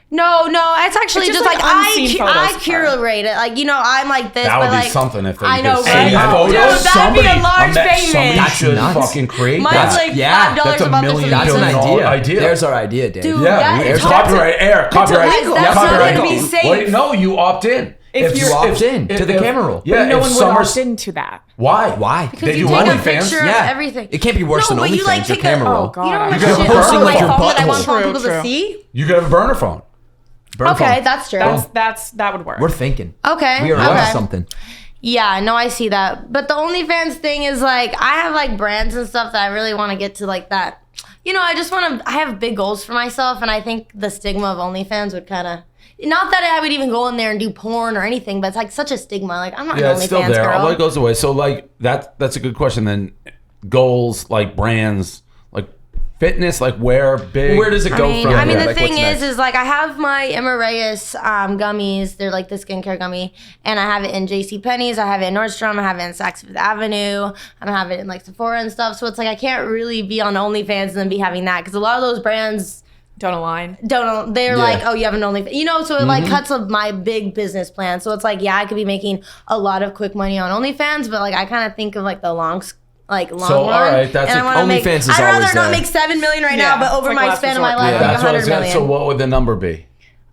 N: no, it's actually
C: It's
N: just
C: just
N: like,
C: like
N: I
C: unseen
N: I
C: photos
N: curate it. Like I'm like this.
Q: That would
N: but
Q: be
N: like,
Q: something if they
N: I know,
Q: could
N: right?
Q: see
N: Oh,
Q: photos.
N: dude, that'd be a
Q: Somebody
N: large payment.
Q: Somebody should
D: nuts.
Q: fucking create
N: Mine's
Q: that.
N: like
D: Yeah,
N: $5
Q: that's a
N: a month or
Q: million
N: something.
D: That's an
Q: billion
D: idea.
Q: idea.
D: There's our idea, Dave.
N: Dude,
Q: Yeah,
N: that
Q: there's
N: is
Q: copyright. Copyright.
N: Guys, that's
Q: copyright.
N: not gonna be safe.
Q: Wait, no, you opt in.
C: If
D: you opt in to the camera roll.
C: But no one would opt into that.
Q: Why?
D: Why?
N: Because you take a picture of everything.
D: It can't be worse than
N: but you like
D: OnlyFans. Your
N: take
D: camera roll.
N: You don't
Q: You
N: like
Q: could have
N: shit
Q: a person
N: on my
Q: like your
N: phone that I want
Q: butthole.
N: people to see.
Q: You could have a burner phone.
N: Okay, that's true.
C: That would work.
D: We're thinking.
N: Okay.
D: We are
N: okay.
D: onto something.
N: Yeah, no, I see that. But the OnlyFans thing is like, I have like brands and stuff that I really want to get to like that. You know, I have big goals for myself, and I think the stigma of OnlyFans would kind of, not that I would even go in there and do porn or anything, but it's like such a stigma. Like, I'm not an
Q: it's still
N: OnlyFans
Q: there.
N: girl.
Q: Although it goes away. So like that's a good question. Then goals like brands, like fitness, like where does it go from?
N: I mean, the
Q: like,
N: thing
Q: what's next?
N: is like I have my Emerayus gummies. They're like the skincare gummy, and I have it in JCPenney's. I have it in Nordstrom. I have it in Saks Fifth Avenue. I have it in like Sephora and stuff. So it's like I can't really be on OnlyFans and then be having that because a lot of those brands
C: don't align.
N: They're like, oh, you have an OnlyFans, you know. So it like cuts up my big business plan. So it's like, yeah, I could be making a lot of quick money on OnlyFans, but like I kind of think of like the long run.
Q: All right, that's
N: and I
D: OnlyFans is
N: I'd
D: always
N: rather not
D: there.
N: make $7 million right now, but over
C: like
N: my
C: last
N: span of
C: resort.
N: my life,
Q: That's
N: like
Q: what I was
N: $100
Q: gonna-
N: million.
Q: So what would the number be?
N: If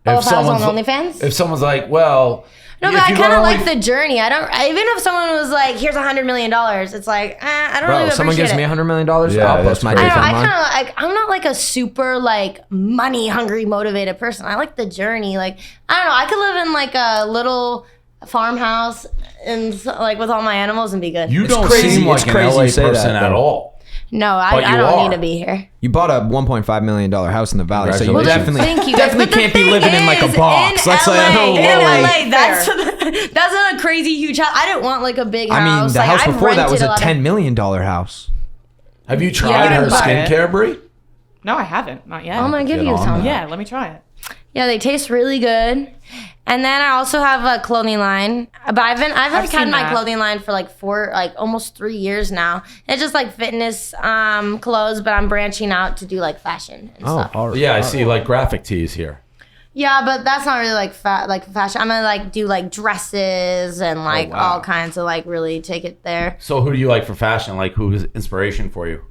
N: I was on
Q: someone's-
N: OnlyFans?
Q: If someone's like, well,
N: No,
Q: if
N: but I
Q: you
N: kind
Q: go
N: of
Q: to
N: like
Q: Only-
N: the journey. Even if someone was like, "Here's $100 million," it's like, I don't
D: Bro,
N: really
D: someone
N: appreciate
D: gives me
N: it.
D: $100 million,
Q: Yeah,
D: I'll
Q: that's
D: post my
Q: crazy.
D: dick
N: I
D: online.
N: kind of like. I'm not like a super like money hungry motivated person. I like the journey. Like I don't know. I could live in like a little farmhouse and like with all my animals and be good.
Q: You
D: It's
Q: don't
D: crazy.
Q: seem
D: It's
Q: like an
D: crazy
Q: LA
D: you say
Q: person
D: that,
Q: at
D: though.
Q: all.
N: No,
Q: But
N: I
Q: you
N: don't
Q: are.
N: need to be here.
D: You bought a $1.5 million house in the valley, so you
Q: Congratulations.
D: definitely,
N: Thank you guys.
D: definitely
N: But the
D: can't be
N: thing
D: living in like a
N: is,
D: box.
N: In
D: That's
N: LA,
D: like, oh,
N: in
D: Lily.
N: LA, that's not a crazy huge house. I didn't want like a big house.
D: I mean, the
N: like,
D: house
N: I've
D: before that was
N: rented
D: a
N: lot of-
D: $10 million house.
Q: Have you
C: Yeah,
Q: tried
C: I
Q: her
C: didn't buy it.
Q: skincare, Brie?
C: No, I haven't. Not yet.
N: I'm gonna give
Q: Get
N: you
Q: on
N: some.
Q: that.
C: Yeah, let me try it.
N: Yeah, they taste really good. And then I also have a clothing line, but I've like had
C: seen
N: my
C: that.
N: clothing line for like almost 3 years now. It's just like fitness clothes, but I'm branching out to do like fashion and stuff.
D: all right.
Q: Yeah, I see like graphic tees here.
N: Yeah, but that's not really like fashion. I'm gonna like do like dresses and like
Q: wow.
N: all kinds of like really take it there.
Q: So who do you like for fashion? Like who's inspiration for you?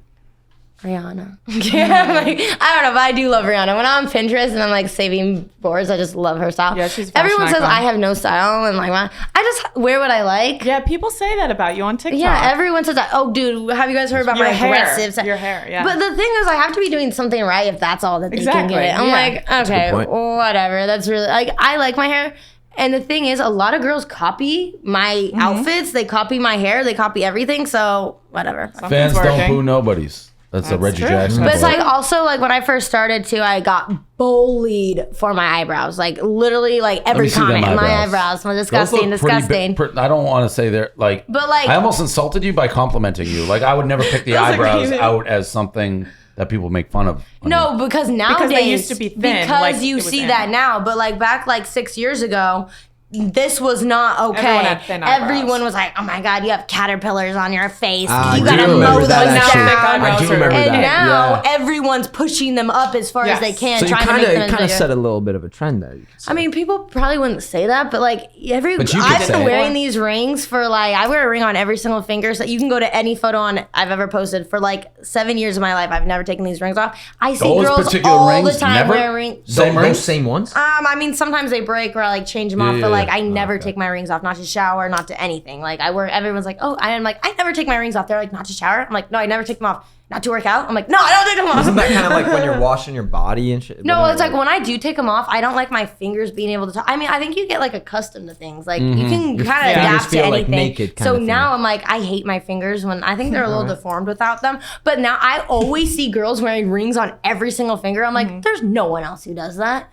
N: Rihanna. Yeah, like, I don't know, but I do love Rihanna. When I'm on Pinterest and I'm like saving boards, I just love her style.
C: Yeah, she's a fashion
N: Everyone says
C: icon.
N: I have no style, and like I just wear what I like.
C: Yeah, people say that about you on TikTok.
N: Yeah, everyone says that. Oh, dude, have you guys heard about
C: Your
N: my
C: hair.
N: aggressive style?
C: Your hair, yeah.
N: But the thing is, I have to be doing something right if that's all that they
C: Exactly,
N: can get. I'm
C: yeah.
N: like,
D: a
N: okay,
D: good point.
N: whatever. That's really like I like my hair. And the thing is, a lot of girls copy my outfits. They copy my hair. They copy everything. So whatever.
Q: Fans don't boo nobodies. That's a Reggie
C: true.
Q: Jackson.
N: But it's
Q: quote.
N: like also like when I first started too, I got bullied for my eyebrows. Like literally like
Q: Let me
N: every
Q: see them
N: comment. My
Q: eyebrows.
N: eyebrows were
Q: Those
N: disgusting,
Q: look pretty
N: disgusting.
Q: I don't want to say they're like.
N: But, like-
Q: I almost insulted you by complimenting you. Like I would never pick the
C: That's
Q: eyebrows
C: amazing.
Q: out as something that people make fun of.
N: No, because nowadays
C: they used to be thin,
N: Because
C: like,
N: you
C: it was
N: see
C: in.
N: that now, but like back like 6 years ago, this was not okay.
C: Everyone had thin eyebrows.
N: Everyone was like, "Oh my god, you have caterpillars on your face.
D: I
N: You
D: do
N: gotta
D: remember
N: mow those
D: that,
N: down."
D: actually.
C: eyebrows
D: I do
C: are-
D: remember
N: And
D: that.
N: now
D: yeah.
N: everyone's pushing them up as far as
C: Yes.
N: they can,
D: So you
N: trying to make them as
D: kind of
N: bigger.
D: set a little bit of a trend there. You could say.
N: I mean, people probably wouldn't say that, but like
D: But you could
N: I've
D: say
N: been
D: it.
N: wearing these rings for like I wear a ring on every single finger, so you can go to any photo I've ever posted for like 7 years of my life. I've never taken these rings off. I see
Q: Those
N: girls
Q: particular
N: all
Q: rings,
N: the time
Q: never?
N: wearing rings.
Q: Same
D: those
Q: rings?
D: same ones?
N: I mean, sometimes they break or I like change them off, but like I
Q: Yeah.
N: never take my rings off, not to shower, not to anything. Like I wear, everyone's like, oh, I'm like, I never take my rings off. They're like, not to shower. I'm like, no, I never take them off. Not to work out. I'm like, no, I don't take them off.
D: Isn't that kind of like when you're washing your body and shit?
N: No, it's like when I do take them off, I don't like my fingers being able to touch. I mean, I think you get like accustomed to things. Like you can
D: Your
N: kind of
D: fingers
N: adapt to
D: feel, like,
N: anything.
D: naked kind
N: So
D: of thing.
N: now I'm like, I hate my fingers when I think they're a little deformed without them. But now I always see girls wearing rings on every single finger. I'm like, there's no one else who does that.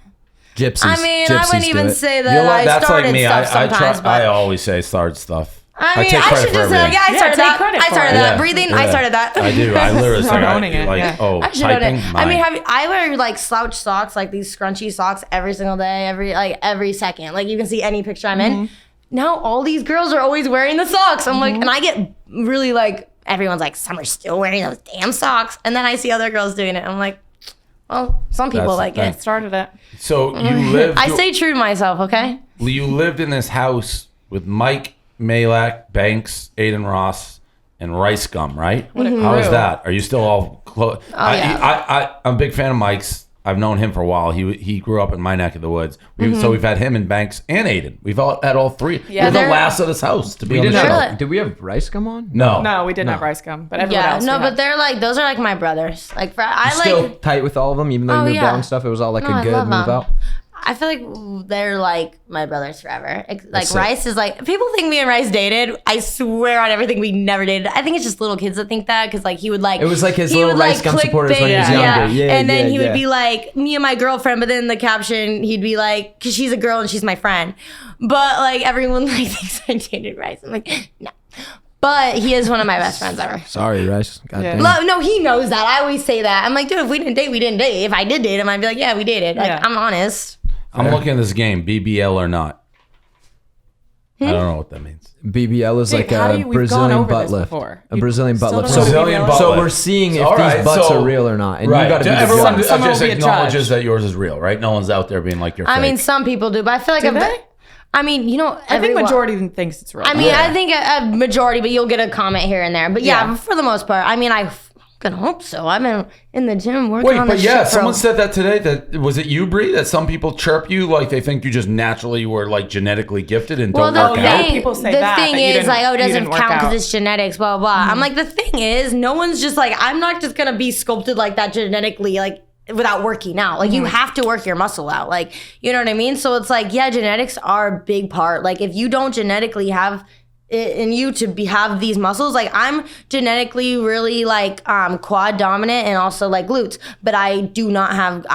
D: Gypsies.
N: I mean, I
D: Gypsies
N: wouldn't
D: do
N: even
D: it.
N: say
Q: You know
N: that
Q: what?
N: I
Q: That's
N: started
Q: like me.
N: stuff
Q: I
N: sometimes,
Q: I
N: but
Q: always say start stuff.
N: I mean,
Q: take
N: I
Q: credit
N: should
Q: for
N: just say,
Q: everything.
N: yeah, I started
C: take
N: that.
C: credit
N: I
C: for
N: started
C: it.
N: that.
Q: Yeah.
N: Breathing, I
Q: Yeah.
N: started that.
Q: I do. I literally
C: Start
Q: like,
C: owning it,
Q: like
C: yeah.
Q: oh,
N: I should own
Q: typing.
N: it. I mean,
Q: mine.
N: I wear like slouch socks, like these scrunchy socks every single day, every second. Like you can see any picture I'm in. Now all these girls are always wearing the socks. I'm like, and I get really like, everyone's like, Summer's still wearing those damn socks. And then I see other girls doing it. I'm like, well, some people
Q: That's
N: like
Q: the
N: it.
Q: thing.
C: Started it.
Q: So you lived.
N: I stay true to myself, okay?
Q: You lived in this house with Mike Malak, Banks, Aiden Ross, and Rice Gum, right?
C: What a
Q: How is
C: crew.
Q: that? Are you still all close?
N: yeah.
Q: I'm a big fan of Mike's. I've known him for a while. He grew up in my neck of the woods.
C: Mm-hmm.
Q: So we've had him and Banks and Aiden. We've had all three.
C: Yeah,
Q: We're the
C: they're-
Q: last of this house to be
D: We
Q: on the
D: didn't
Q: show.
D: have, did we have Rice come on?
Q: No.
C: No, we didn't have Rice Gum, but everyone
N: Yeah,
C: else.
N: no,
C: we
N: but
C: had.
N: they're like those are like my brothers. Like I
D: You
N: like.
D: still tight with all of them, even though
N: Oh,
D: you moved
N: yeah.
D: out and stuff. It was all like
N: No,
D: a
N: I
D: good
N: love
D: move
N: them.
D: out.
N: I feel like they're like my brothers forever. Like
D: That's
N: Rice is like people think me and Rice dated. I swear on everything we never dated. I think it's just little kids that think that because like he would like
D: It was like his
N: he
D: little
N: would,
D: Rice Gum
N: clickbait,
D: supporters when he was younger. Yeah,
N: and then
D: yeah,
N: he would
D: yeah.
N: be like me and my girlfriend, but then the caption he'd be like because she's a girl and she's my friend, but like everyone like thinks I dated Rice. I'm like no. But he is one of my best friends ever.
D: Sorry, Rice. God damn.
N: No, he knows that. I always say that. I'm like, dude, if we didn't date, we didn't date. If I did date him, I'd be like, yeah, we dated. Like, I'm honest.
Q: I'm looking at this game, BBL or not. I don't know what that means.
D: BBL is
C: Dude,
D: like
C: how do
D: a
C: you- we've
D: Brazilian
C: gone over
D: butt
C: this
D: lift.
C: before.
D: A
C: You
D: Brazilian butt
C: still
D: lift.
C: don't know what
Q: Brazilian
C: BBL
Q: butt
D: So
Q: lift.
D: we're seeing if
Q: All
D: these
Q: right,
D: butts
Q: so-
D: are real or not. And
Q: right.
D: you got to be the
Q: Everyone
D: judge.
C: Someone
Q: just
C: will be a
Q: acknowledges
C: judge.
Q: that yours is real, right? No one's out there being like, you're
N: I
Q: fake.
N: mean, some people do, but I feel like
C: Do they?
N: I mean, you know,
C: I think
N: everyone-
C: majority thinks it's real.
N: I mean, I think a majority, but you'll get a comment here and there. But yeah, for the most part, I mean, I fucking hope so. I've been in the gym working
Q: Wait,
N: on
Q: but
N: this
Q: yeah,
N: shit for
Q: someone said that today. That was it you, Bree? That some people chirp you like they think you just naturally were like genetically gifted and
N: Well,
Q: don't work
N: the
Q: out.
N: thing,
C: People say
N: the
C: that,
N: thing
C: that you
N: is
C: didn't-
N: like, oh, it
C: you
N: doesn't
C: didn't work
N: count because
C: out.
N: it's genetics, blah, blah, blah. I'm like, the thing is, no one's just like, I'm not just gonna be sculpted like that genetically, like without working out. Like you have to work your muscle out. Like, you know what I mean? So it's like, yeah, genetics are a big part. Like if you don't genetically have it in you to have these muscles, like I'm genetically really like quad dominant and also like glutes, but I do not have,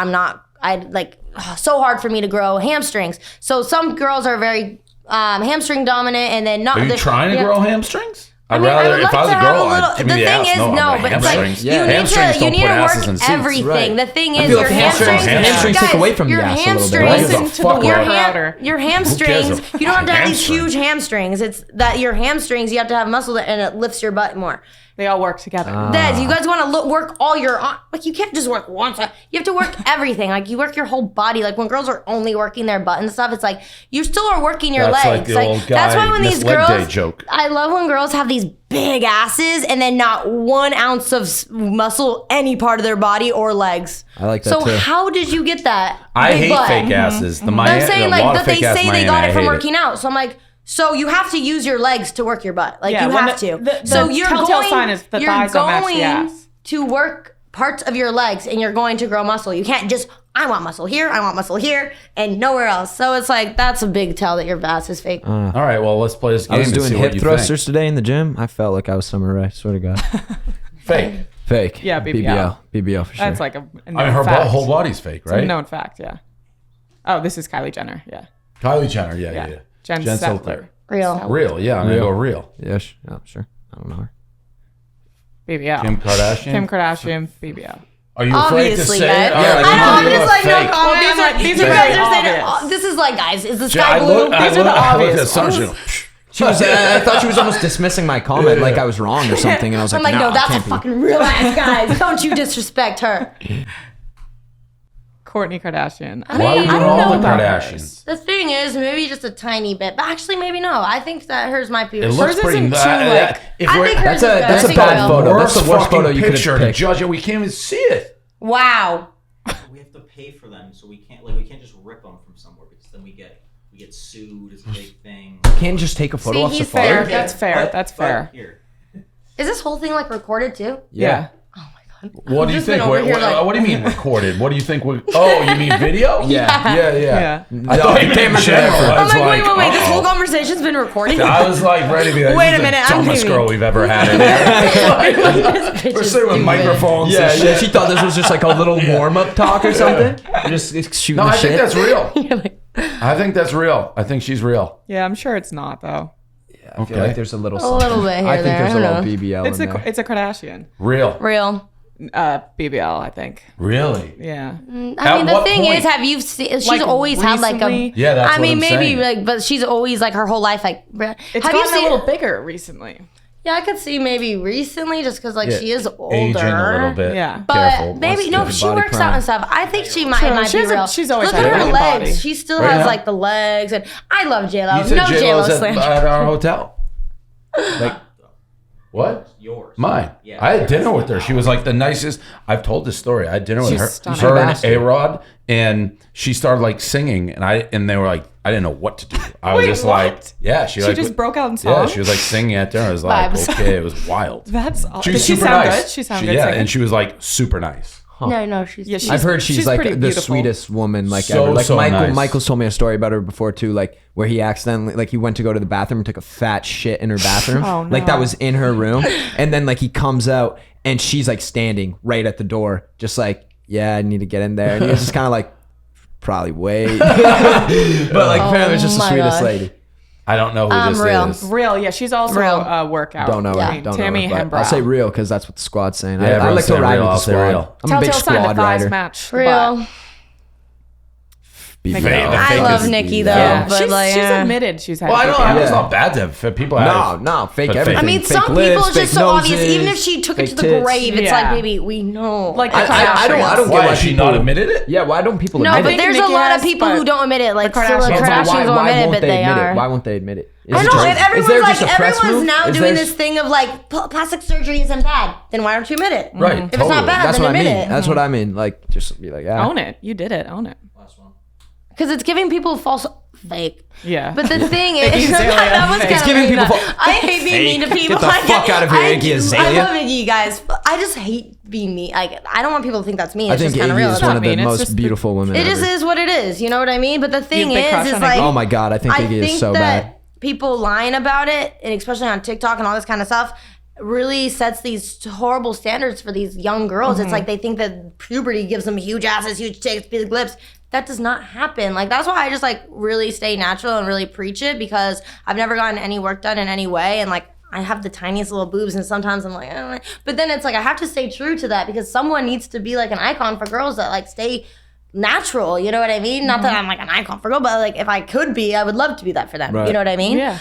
N: so hard for me to grow hamstrings. So some girls are very hamstring dominant and then not.
Q: Are you trying to grow hamstrings? I'd
N: mean,
Q: rather,
N: I would
Q: if
N: like
Q: I was
N: to
Q: a
N: have
Q: girl,
N: a little-
Q: I'd give me
N: the
Q: the
N: thing
Q: ass.
N: is,
Q: No,
N: no,
Q: I'm
N: but
Q: like,
N: it's like,
Q: hamstrings.
N: you need to-
Q: Hamstrings
N: you
Q: don't
N: need
Q: put
N: to work
Q: asses in seats.
N: everything. The thing is,
D: feel
N: your
D: like hamstrings-
N: hamstrings,
D: hamstrings take away from the
N: your
D: ass a little bit.
N: hamstrings,
Q: Who gives a fuck
N: your,
Q: what-
N: your
Q: Who
N: hamstrings.
Q: gives a
N: You don't have to have these
Q: hamstring?
N: huge hamstrings. It's that your hamstrings. You have to have muscle and it lifts your butt more.
C: They all work together.
N: That you guys want to work all your like you can't just work one side. You have to work everything. Like you work your whole body. Like when girls are only working their butt and stuff, it's like you still are working your
Q: That's like
N: legs.
Q: the old
N: that's
Q: guy
N: why when
Q: missed
N: these
Q: leg day
N: girls,
Q: joke.
N: I love when girls have these big asses and then not 1 ounce of muscle any part of their body or legs.
D: I like that
N: so
D: too.
N: how did you get that?
Q: I
N: big
Q: hate
N: butt?
Q: fake asses. The
N: I'm
Q: Miami,
N: saying
Q: a
N: like
Q: lot
N: that
Q: of
N: they
Q: fake ass
N: say they
Q: Miami,
N: got
Q: I
N: it from
Q: hate
N: working out. So I'm like, so you have to use your legs to work your butt. Like you have to. So you're
C: telltale
N: going,
C: sign is the
N: you're
C: thighs don't match the
N: going
C: ass.
N: to work parts of your legs and you're going to grow muscle. You can't just, I want muscle here, I want muscle here, and nowhere else. So it's like, that's a big tell that your ass is fake.
Q: All right, well, let's play this game
D: I was
Q: and
D: doing
Q: see
D: hip
Q: what you
D: thrusters
Q: think.
D: today in the gym. I felt like I was Sommer Ray. Swear to God.
Q: Fake.
D: Fake.
C: Yeah, BBL.
D: BBL for sure.
C: That's like a known
Q: I mean, her
C: fact.
Q: whole body's fake,
C: It's a
Q: right?
C: known fact, yeah. Oh, this is Kylie Jenner, yeah.
Q: Kylie Jenner, yeah.
C: Jen
Q: Settler.
C: Settler.
N: Real.
Q: Real, yeah. I'm going to go real.
D: Yeah, sure. I don't know her.
C: BBL.
Q: Kim Kardashian?
C: Kim Kardashian, BBL.
Q: Are you afraid to
N: Obviously,
Q: say
N: guys.
Q: it? All right,
N: I know,
Q: come on,
N: I'm
Q: you're
N: just like, no
Q: fake.
N: comment.
C: Well,
N: I'm like,
C: these
N: you
C: are
N: guys
C: very
N: are saying,
C: obvious.
N: this is like, guys, is the
Q: I
N: sky blue?
Q: look
C: These are the
Q: at
C: obvious
Q: Summer, she
C: ones.
Q: goes,
D: She was. I thought she was almost dismissing my comment, like I was wrong or something, and I was
N: I'm
D: like,
N: like, no,
D: it
N: that's a
D: can't be.
N: fucking real ass, guys. Don't you disrespect her.
C: Kourtney Kardashian.
Q: Why are we doing all the Kardashians?
N: The thing is, maybe just a tiny bit, but actually, maybe no. I think that hers might be.
Q: It looks
C: Hers
Q: pretty.
C: isn't too, like-
Q: if
N: I
Q: we're,
N: think hers
D: That's
N: is
D: a
N: better.
D: that's
N: I
D: a
N: think
D: bad
N: it will.
D: photo. That's
Q: worst
D: the worst photo
Q: fucking
D: you could
Q: picture
D: have
Q: to
D: picked.
Q: judge it. We can't even see it.
N: Wow.
G: We have to pay for them, so we can't just rip them from somewhere because then we get sued. It's a big thing.
D: Can't just take a photo
N: See,
D: off
N: he's
D: Safari.
C: Fair.
N: fair.
C: That's fair. That's fair.
G: Here.
N: Is this whole thing like recorded too?
C: Yeah.
Q: What do you
N: just been
Q: think?
N: over here like-
Q: What do you mean recorded? What do you think? Oh, you mean video?
D: Yeah.
Q: I thought you meant general. I
N: I'm
Q: was
N: like, wait. This
Q: uh-oh.
N: whole conversation's been recorded.
Q: I was like ready to be like,
N: Wait
Q: this
N: a
Q: is
N: minute,
Q: the
N: I'm
Q: dumbest
N: leaving.
Q: girl we've ever had in here. We're sitting with microphones.
D: Yeah,
Q: and
D: yeah.
Q: shit.
D: She thought this was just like a little warm-up talk or something. We're just shooting
Q: No,
D: the
Q: I
D: shit.
Q: think that's real. I think that's real. I think she's real.
C: Yeah, I'm sure it's not though.
D: I feel like there's a little.
N: A little bit here
D: I think
N: there,
D: there's
N: I
D: a
N: don't
D: little BBL
C: It's
D: in
C: a
D: there.
C: it's a Kardashian.
Q: Real.
N: Real.
C: BBL, I think.
Q: Really?
C: Yeah.
N: I mean,
Q: At
N: the
Q: what
N: thing
Q: point?
N: is, have you seen? She's
C: Like,
N: always had like a.
C: recently?
Q: Yeah, that's
N: I
Q: what
N: mean,
Q: I'm
N: maybe
Q: saying.
N: like, but she's always like her whole life like.
C: It's
N: have you
C: gotten a
N: seen?
C: little bigger recently.
N: Yeah, I could see maybe recently just because like
Q: Yeah,
N: she is older.
Q: aging a little bit.
C: Yeah.
N: But
Q: Careful.
N: maybe no, if she
D: body
N: works
D: prime.
N: out and stuff, I think she might
C: True.
N: might
C: She
N: be
C: has a-
N: real.
C: she's always
N: Look
C: had
N: at
C: a
N: her
C: good
N: legs.
C: body.
N: She still
Q: Right
N: has
Q: now.
N: like the legs, and I love J Lo.
Q: You said
N: No J
Q: J-Lo's
N: Lo slander.
Q: at our hotel. Like, What?
G: Yours.
Q: Mine.
G: Yeah.
Q: I had dinner with her. She was like the nicest. I've told this story. I had dinner with
C: She's
Q: her,
C: stunning.
Q: her and
D: Bastard.
Q: A-Rod, and she started like singing, and they were like, I didn't know what to do. I was
C: Wait,
Q: just
C: what?
Q: like, yeah. She like
C: just broke out in
Q: Yeah,
C: song?
Q: she was like singing at dinner. I was like,
C: Vibes.
Q: okay, it was wild.
C: That's
Q: She
C: did
Q: was
C: she
Q: super
C: sound
Q: nice.
C: good? She sound
Q: She-
C: good.
Q: Yeah,
C: singing?
Q: and she was like super nice.
N: No, she's.
C: Yeah,
D: I've heard she's like
C: pretty
D: the
C: beautiful.
D: sweetest woman like
Q: So,
D: ever. Like
Q: so
D: Michael,
Q: nice.
D: Michael's told me a story about her before too, like where he accidentally like he went to go to the bathroom and took a fat shit in her bathroom.
C: Oh, no.
D: Like that was in her room. And then like he comes out and she's like standing right at the door, just like, yeah, I need to get in there. And he was just kind of like, probably wait. But like apparently it's just the
N: my
D: sweetest
N: gosh.
D: lady.
Q: I don't know who this
N: Real.
Q: is.
C: Real, yeah, she's also
N: Real.
C: a workout.
D: Don't know her.
C: I mean,
D: Don't
C: Tammy
D: know her, but
C: Hembrow.
D: I'll say real because that's what the squad's saying.
Q: Yeah,
D: I
Q: everyone's
D: like to
Q: saying
D: ride
Q: real,
D: with the
Q: I'll say
D: squad.
Q: real.
D: I'm a big
C: Telltale sign, the
D: squad
C: thighs
D: rider.
C: match. the
N: Real.
C: butt.
D: BBL.
N: I love Nikki though,
C: Yeah.
N: but
C: she's,
N: like,
C: she's admitted she's had.
Q: Well, I know
C: BBL.
Q: it's not bad to for people.
D: No, fake
Q: but
D: everything.
N: I mean,
D: Fake
N: some
D: lips,
N: people it's just
D: fake
N: so obvious.
D: noses,
N: Even if she took it
D: fake
N: to the
D: tits.
N: grave, it's
C: Yeah.
N: like, baby, we know.
C: Like
D: I don't
Q: Why
D: get why
Q: has she
D: people
Q: not admitted it?
D: Yeah, why don't people
N: no,
D: admit
N: but
C: think
D: it?
N: there's
C: Nicki
N: a lot
C: has,
N: of people
C: but
N: who don't admit it. Like
C: the
N: the
C: Kardashians
D: But
N: Kardashians
D: why
N: won't admit it,
D: won't
N: but
D: they
N: they
D: admit
N: are.
D: it? Why won't they admit it? Is
N: I
D: it
N: know.
D: just-
N: If
D: is
N: everyone's
D: there
N: like,
D: just a press
N: everyone's
D: move?
N: now
D: Is
N: doing
D: there-
N: this thing of like plastic surgery isn't bad, then why don't you admit it?
Q: Right.
N: If it's not
Q: totally.
N: bad,
D: That's
N: then
D: what I
N: admit
D: mean.
N: it.
D: That's what I mean. Like, just be like, yeah.
C: Own it. You did it. Own it.
N: Because it's giving people false fake.
C: Yeah.
N: But the thing is,
C: Iggy Azalea,
N: that was
C: fake.
N: kind
D: It's
N: of
D: giving
N: mean.
D: people
N: I hate being mean to people.
D: Get the
N: I
D: fuck out of here, Iggy
N: I
D: Azalea.
N: love Iggy, you guys. I just hate being mean. Like, I don't want people to think that's mean.
D: I
N: It's
D: think
N: just kind of real.
D: Iggy is
N: It's
D: one
N: not
D: of the
C: mean, it's
D: most
C: just
D: beautiful women
N: It
D: ever.
N: just is what it is. You know what I mean? But the thing
C: big crush
N: is
C: on
N: like,
C: Iggy?
D: Oh my God, I think Iggy is so bad.
N: People lying about it, and especially on TikTok and all this kind of stuff, really sets these horrible standards for these young girls. It's like they think that puberty gives them huge asses, huge tits, big lips. That does not happen. Like, that's why I just like really stay natural and really preach it, because I've never gotten any work done in any way, and like I have the tiniest little boobs, and sometimes I'm like, but then it's like I have to stay true to that, because someone needs to be like an icon for girls that like stay natural, you know what I mean? Not that I'm like an icon for girl, but like if I could be, I would love to be that for them.
D: Right.
N: You know what I mean?
C: Yeah.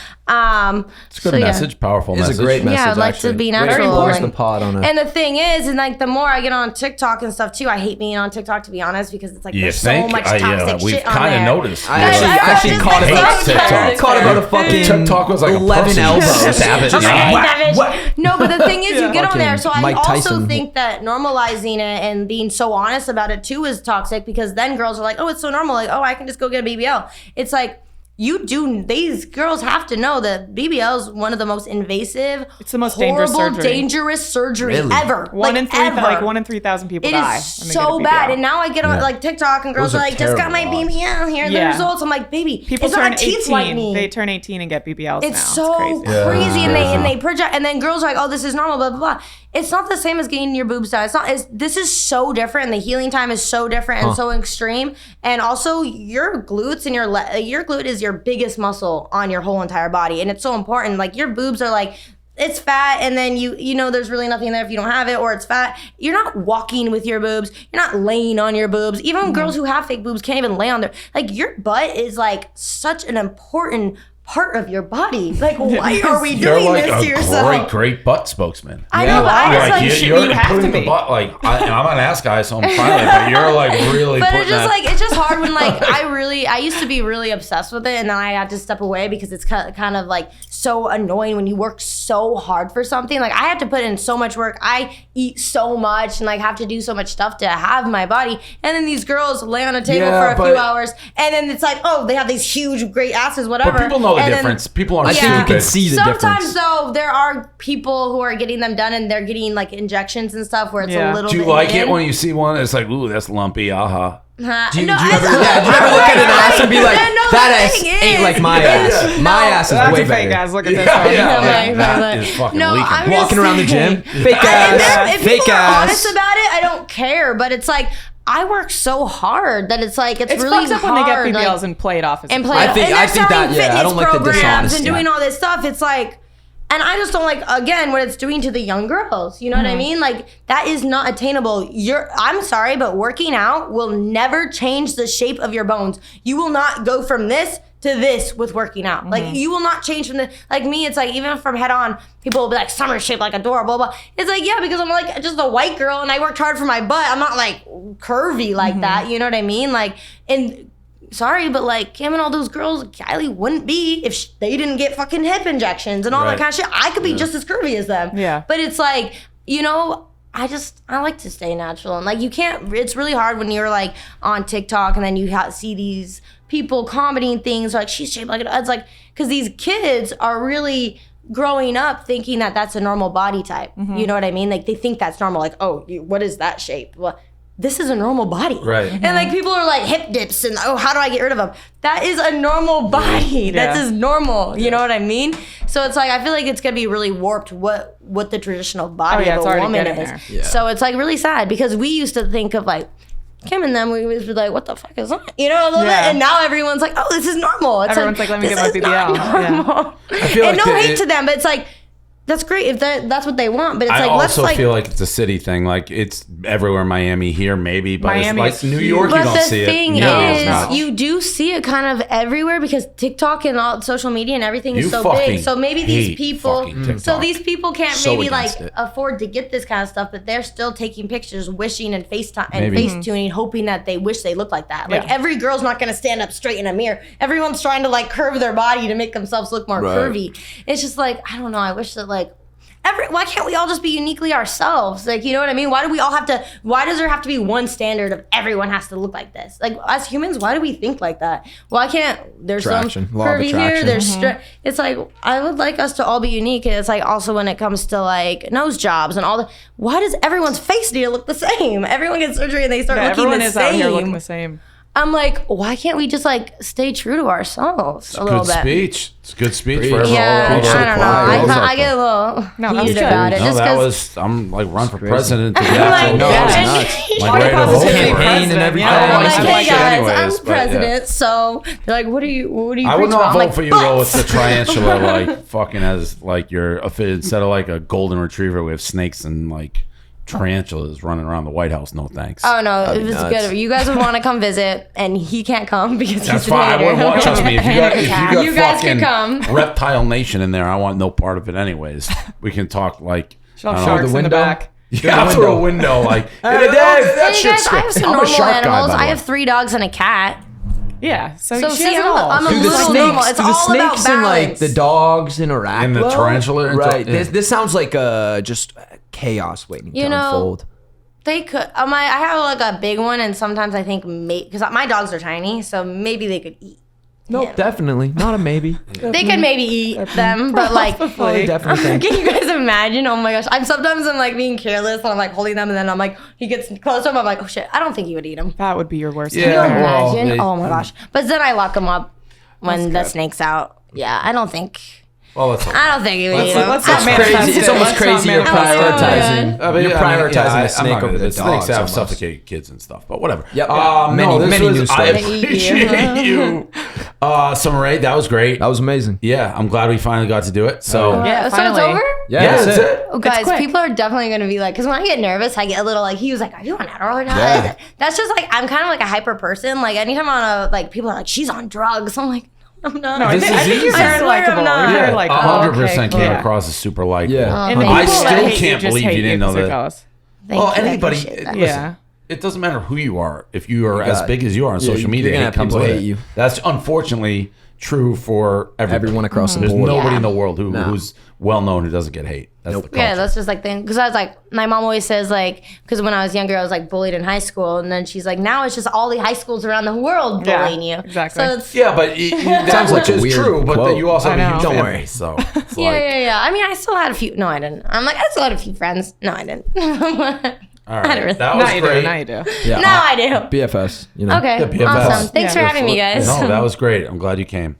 Q: It's a good
N: so, yeah.
Q: message, powerful
D: It's
Q: message.
D: a great message.
N: Yeah, I'd like to
D: actually.
N: be
D: Very
N: natural.
D: push
N: and-
D: the pod on it.
N: And the thing is, and like the more I get on TikTok and stuff too, I hate being on TikTok, to be honest, because it's like
Q: You
N: there's
Q: think?
N: so much toxic
Q: we've
N: shit on
Q: kind of
N: there.
Q: noticed.
D: I
Q: Yeah.
D: actually
N: just
D: caught
N: like
D: about
N: so
Q: TikTok.
N: toxic.
D: caught about a fucking
Q: TikTok was like a
D: 11
Q: person.
D: elbows. Savage.
N: I'm like,
D: Like,
N: "Hey,
D: what?
N: savage." No, but the thing is, you get on there. So I
D: Mike
N: also
D: Tyson.
N: think that normalizing it and being so honest about it too is toxic, because then girls are like, oh, it's so normal. Like, oh, I can just go get a BBL. It's like, these girls have to know that BBL is one of the most invasive,
C: It's the most dangerous
N: horrible,
C: surgery.
N: dangerous surgery
D: Really?
N: ever.
C: One in three,
N: ever.
C: like 1 in 3,000 people
N: It
C: die.
N: is
C: when they get a
N: so
C: BBL.
N: bad. And now I get on like TikTok and girls
D: Those
N: are
D: are
N: like, just got my
D: terrible odds.
N: BBL, here are the
C: Yeah.
N: results. I'm like, baby,
C: People
N: it's
C: turn
N: not a teeth
C: 18.
N: whitening.
C: They turn 18 and get BBLs now.
N: It's so
C: crazy.
N: crazy,
Q: Yeah.
N: and they project, and then girls are like, "Oh, this is normal." Blah blah blah. It's not the same as getting your boobs done. It's not. This is so different, and the healing time is so different and so extreme. And also, your glutes and your glute is your biggest muscle on your whole entire body, and it's so important. Like your boobs are like. It's fat, and then you know there's really nothing there if you don't have it, or it's fat. You're not walking with your boobs. You're not laying on your boobs. Even girls who have fake boobs can't even lay on their. Like your butt is like such an important part of your body. Like, why are we
Q: You're
N: doing
Q: like
N: this to
Q: a
N: yourself?
Q: great butt spokesman.
N: I know, but I
Q: You're
N: just
Q: like,
N: like,
Q: you're
C: you have
Q: putting
C: to
Q: the
C: be.
Q: butt, like, I'm an ass guy, so I'm fine with it, but you're like really
N: but
Q: putting
N: it's just
Q: that.
N: like, it's just hard when like, I used to be really obsessed with it, and then I had to step away because it's kind of like so annoying when you work so hard for something. Like I have to put in so much work. I eat so much and like have to do so much stuff to have my body. And then these girls lay on a table
D: Yeah,
N: for a few
D: but-
N: hours, and then it's like, oh, they have these huge, great asses, whatever.
Q: But people know the
N: And then-
Q: difference. People aren't
D: I think you
Q: stupid.
D: can see the
N: Sometimes
D: difference.
N: though, there are people who are getting them done, and they're getting like injections and stuff where it's
C: Yeah.
N: a little
Q: Do you
N: bit
Q: like
N: hidden.
Q: it when you see one? It's like, ooh, that's lumpy. Aha.
D: Do you ever look at an ass and be like, that ass ain't like my ass. My ass is
C: That's
D: way
C: a fake
D: better.
C: ass. Look at this
Q: Yeah,
C: one.
Q: yeah.
N: Right,
Q: That
N: right.
Q: is fucking
N: No,
Q: leaking.
N: I'm just
D: Walking around the gym, fake
N: And
D: ass,
N: if
D: fake
N: people are
D: ass.
N: honest about it, I don't care. But it's like I work so hard that it's like it's
C: It's
N: really
C: fucked up
N: hard.
C: when they get BBLs
N: like,
C: and play it off as
N: and
C: a
N: play.
D: I think-
N: and
D: I
N: they're
D: think that-
N: selling
D: yeah, I
N: fitness
D: don't like the
N: programs
D: dishonesty.
N: and doing all this stuff. It's like. And I just don't like, again, what it's doing to the young girls. You know what I mean? Like, that is not attainable. I'm sorry, but working out will never change the shape of your bones. You will not go from this to this with working out. Like, you will not change from the, like me, it's like, even from head on, people will be like, Summer shaped like a door, blah, blah. It's like, yeah, because I'm like just a white girl and I worked hard for my butt. I'm not like curvy like that. You know what I mean? Like, and sorry, but like Kim and all those girls, Kylie wouldn't be if they didn't get fucking hip injections and all that kind of shit. I could be just as curvy as them.
C: Yeah.
N: But it's like, you know, I like to stay natural. And like, you can't, it's really hard when you're like on TikTok and then you see these people commenting things like, she's shaped like it's like, because these kids are really growing up thinking that that's a normal body type. You know what I mean? Like, they think that's normal. Like, oh, what is that shape? Well, this is a normal body.
Q: Right.
N: And like, people are like hip dips and, oh, how do I get rid of them? That is a normal body. That's just normal. You know what I mean? So it's like, I feel like it's gonna be really warped what the traditional body of a woman is.
C: Yeah.
N: So it's like really sad because we used to think of like Kim and them, we would be like, what the fuck is that? You know, a little bit. And now everyone's like, oh, this is normal. It's
C: Everyone's like, let me get my
N: this is
C: BBL.
N: not normal.
Q: I feel
N: and
Q: like
N: no hate to them, but it's like, that's great if that's what they want. But it's
Q: I
N: like, let's
Q: also
N: like.
Q: feel like it's a city thing. Like it's everywhere in Miami, here maybe, but
C: Miami
Q: it's like
C: is
Q: New York,
N: But
Q: you don't
N: the
Q: see
N: thing
Q: it.
N: is, you do see it kind of everywhere because TikTok and all social media and everything is
Q: You
N: so
Q: fucking
N: big. So maybe these
Q: hate
N: people,
Q: fucking TikTok.
N: so these people can't
Q: So
N: maybe like
Q: against it.
N: afford to get this kind of stuff, but they're still taking pictures, wishing and FaceTime and
Q: Maybe.
N: face tuning, hoping that they wish they look like that. Like
C: Yeah.
N: every girl's not gonna stand up straight in a mirror. Everyone's trying to like curve their body to make themselves look more
D: Right.
N: curvy. It's just like, I don't know. I wish that like. Why can't we all just be uniquely ourselves? Like, you know what I mean? Why does there have to be one standard of everyone has to look like this? Like, as humans, why do we think like that? Why can't, there's
D: Attraction.
N: some
D: Law of
N: curvy here,
D: attraction.
N: there's it's like, I would like us to all be unique. And it's like, also when it comes to like nose jobs and all the, why does everyone's face need to look the same? Everyone gets surgery and they start looking
C: everyone
N: the
C: is out here looking
N: same.
C: the same.
N: I'm like, why can't we just like stay true to ourselves a little
Q: Good
N: bit?
Q: speech. It's a good speech
D: Preach.
Q: for everyone.
N: Yeah,
Q: all the
N: I don't know.
Q: choir.
N: I get a little
C: that's
N: heated
C: good.
N: about it.
Q: No,
N: Just
Q: that
N: 'cause-
Q: was, I'm like run for
D: crazy.
Q: president. To
N: I'm
Q: get
N: like,
D: No,
N: yeah.
D: it's nuts.
Q: like right
C: Body
Q: over
C: positivity
Q: here.
D: campaign and everything.
Q: I don't
N: I'm
Q: like
N: like,
Q: some
N: hey
Q: shit
N: guys,
Q: anyways,
N: I'm
Q: but, yeah.
N: president, so they're like, what do you
Q: I would
N: preach
Q: not
N: about? I'm
Q: vote
N: like,
Q: for you though with
N: butts.
Q: the tarantula, like fucking as like your instead of like a golden retriever, we have snakes and like tarantulas running around the White House. No thanks.
N: Oh no,
D: That'd
N: it
D: be
N: was
D: nuts.
N: good. You guys would want to come visit, and he can't come because
Q: That's
N: he's
Q: fine. I
N: a hater.
Q: wouldn't want. Trust me, if you got
N: You guys
Q: fucking
N: can come.
Q: reptile nation in there, I want no part of it. Anyways, we can talk like
C: She'll have
Q: I don't know,
C: sharks in the
D: window?
C: back.
Q: Yeah, through a window, like
D: Hey, Dave,
Q: that
N: Hey
Q: shit's
N: guys, I have some
Q: I'm a
N: normal
Q: shark guy,
N: animals.
Q: by the
N: I
Q: way.
N: have 3 dogs and a cat.
C: Yeah. So,
N: So
C: she
N: see,
C: has it all.
N: I'm a
D: Do the
N: little normal.
D: snakes,
N: It's
D: do the
N: all about
D: snakes and like
N: balance.
D: the dogs interact?
Q: And the
D: well?
Q: tarantula and
D: Right.
Q: yeah.
D: This sounds like just chaos waiting
N: You
D: to
N: know,
D: unfold.
N: They could. I have like a big one, and sometimes I think because my dogs are tiny, so maybe they could eat.
D: Nope, definitely not a maybe.
N: They could maybe eat them, but like,
D: I definitely think.
N: can you guys imagine? Oh my gosh, I'm like being careless, and I'm like holding them, and then I'm like, he gets close to him, I'm like, oh shit, I don't think you would eat him.
C: That would be your worst.
N: Can you
Q: Yeah, well,
N: imagine?
Q: they-
N: Oh my gosh, but then I lock them up when the
C: That's good.
N: snake's out. Yeah, I don't think.
Q: Well, let's
N: I don't think he would eat
C: Let's
N: him.
C: not
D: It's
C: manifest
D: crazy. It's
C: it.
D: almost
C: Let's not
D: crazy. You're
C: manifest it.
D: prioritizing.
Q: I mean,
D: You're prioritizing
Q: I-
D: the snake
Q: I'm not
D: over
Q: gonna-
D: the
Q: snakes
D: dogs.
Q: have
D: almost.
Q: suffocated kids and stuff, but whatever.
D: Yep.
Q: No, this
D: Many
Q: was,
D: news
Q: I
D: stories.
Q: appreciate you. Sommer Ray, that was great.
D: That was amazing.
Q: Yeah, I'm glad we finally got to do it. So
C: Yeah,
N: So
C: finally.
N: it's over?
D: Yeah, that's it.
N: Oh, guys,
C: quick.
N: people are definitely going to be like, because when I get nervous, I get a little like, he was like, are you on Adderall or not?
D: Yeah.
N: That's just like, I'm kind of like a hyper person. Like, anytime I'm on like, people are like, she's on drugs. I'm like, I'm not.
C: No, I think you're
N: I
C: very
N: swear
C: likable.
N: I'm not.
C: You're very likable.
Q: 100% came
C: Yeah.
Q: across as super likable.
D: Yeah.
C: And the
N: I
C: people that
Q: still
C: hate you
Q: can't
C: just
Q: believe
C: hate
Q: you didn't know
C: because they're
Q: that.
C: jealous.
N: Thank
Q: Well,
N: you, I
Q: anybody,
N: appreciate that.
C: Yeah.
Q: it doesn't matter who you are. If you are as
D: got-
Q: big as you are on
D: yeah,
Q: social
D: you're
Q: media,
D: gonna
Q: hate
D: have
Q: comes
D: people
Q: with
D: hate
Q: it.
D: you.
Q: That's unfortunately true for everybody.
D: Everyone across the
Q: There's
D: board.
Q: nobody
N: Yeah.
Q: in the world
D: No.
Q: who's well known who doesn't get hate. That's the culture.
N: Yeah, that's just like thing. Because I was like, my mom always says like, because when I was younger, I was like bullied in high school, and then she's like, now it's just all the high schools around the world
C: Yeah,
N: bullying you.
C: exactly.
N: So it's
Q: Yeah, but that
D: Sounds like
Q: which
D: a
Q: is
D: weird
Q: true. But
D: quote.
Q: then you also have
C: I
Q: a
C: know.
Q: huge
D: Don't
Q: fan
D: worry.
Q: base, so it's
N: yeah,
Q: like,
N: yeah. I mean, I still had a few. No, I didn't. I'm like, I still had a few friends. No, I didn't.
Q: all
N: I
Q: right,
N: don't really-
Q: that
C: Now
Q: was
C: you do.
Q: great.
C: Now you do.
D: Yeah.
N: Now I do.
D: BFFs. You know.
N: Okay,
Q: Yeah, BFFs.
N: awesome. Thanks for having me, guys.
Q: No, that was great. I'm glad you came.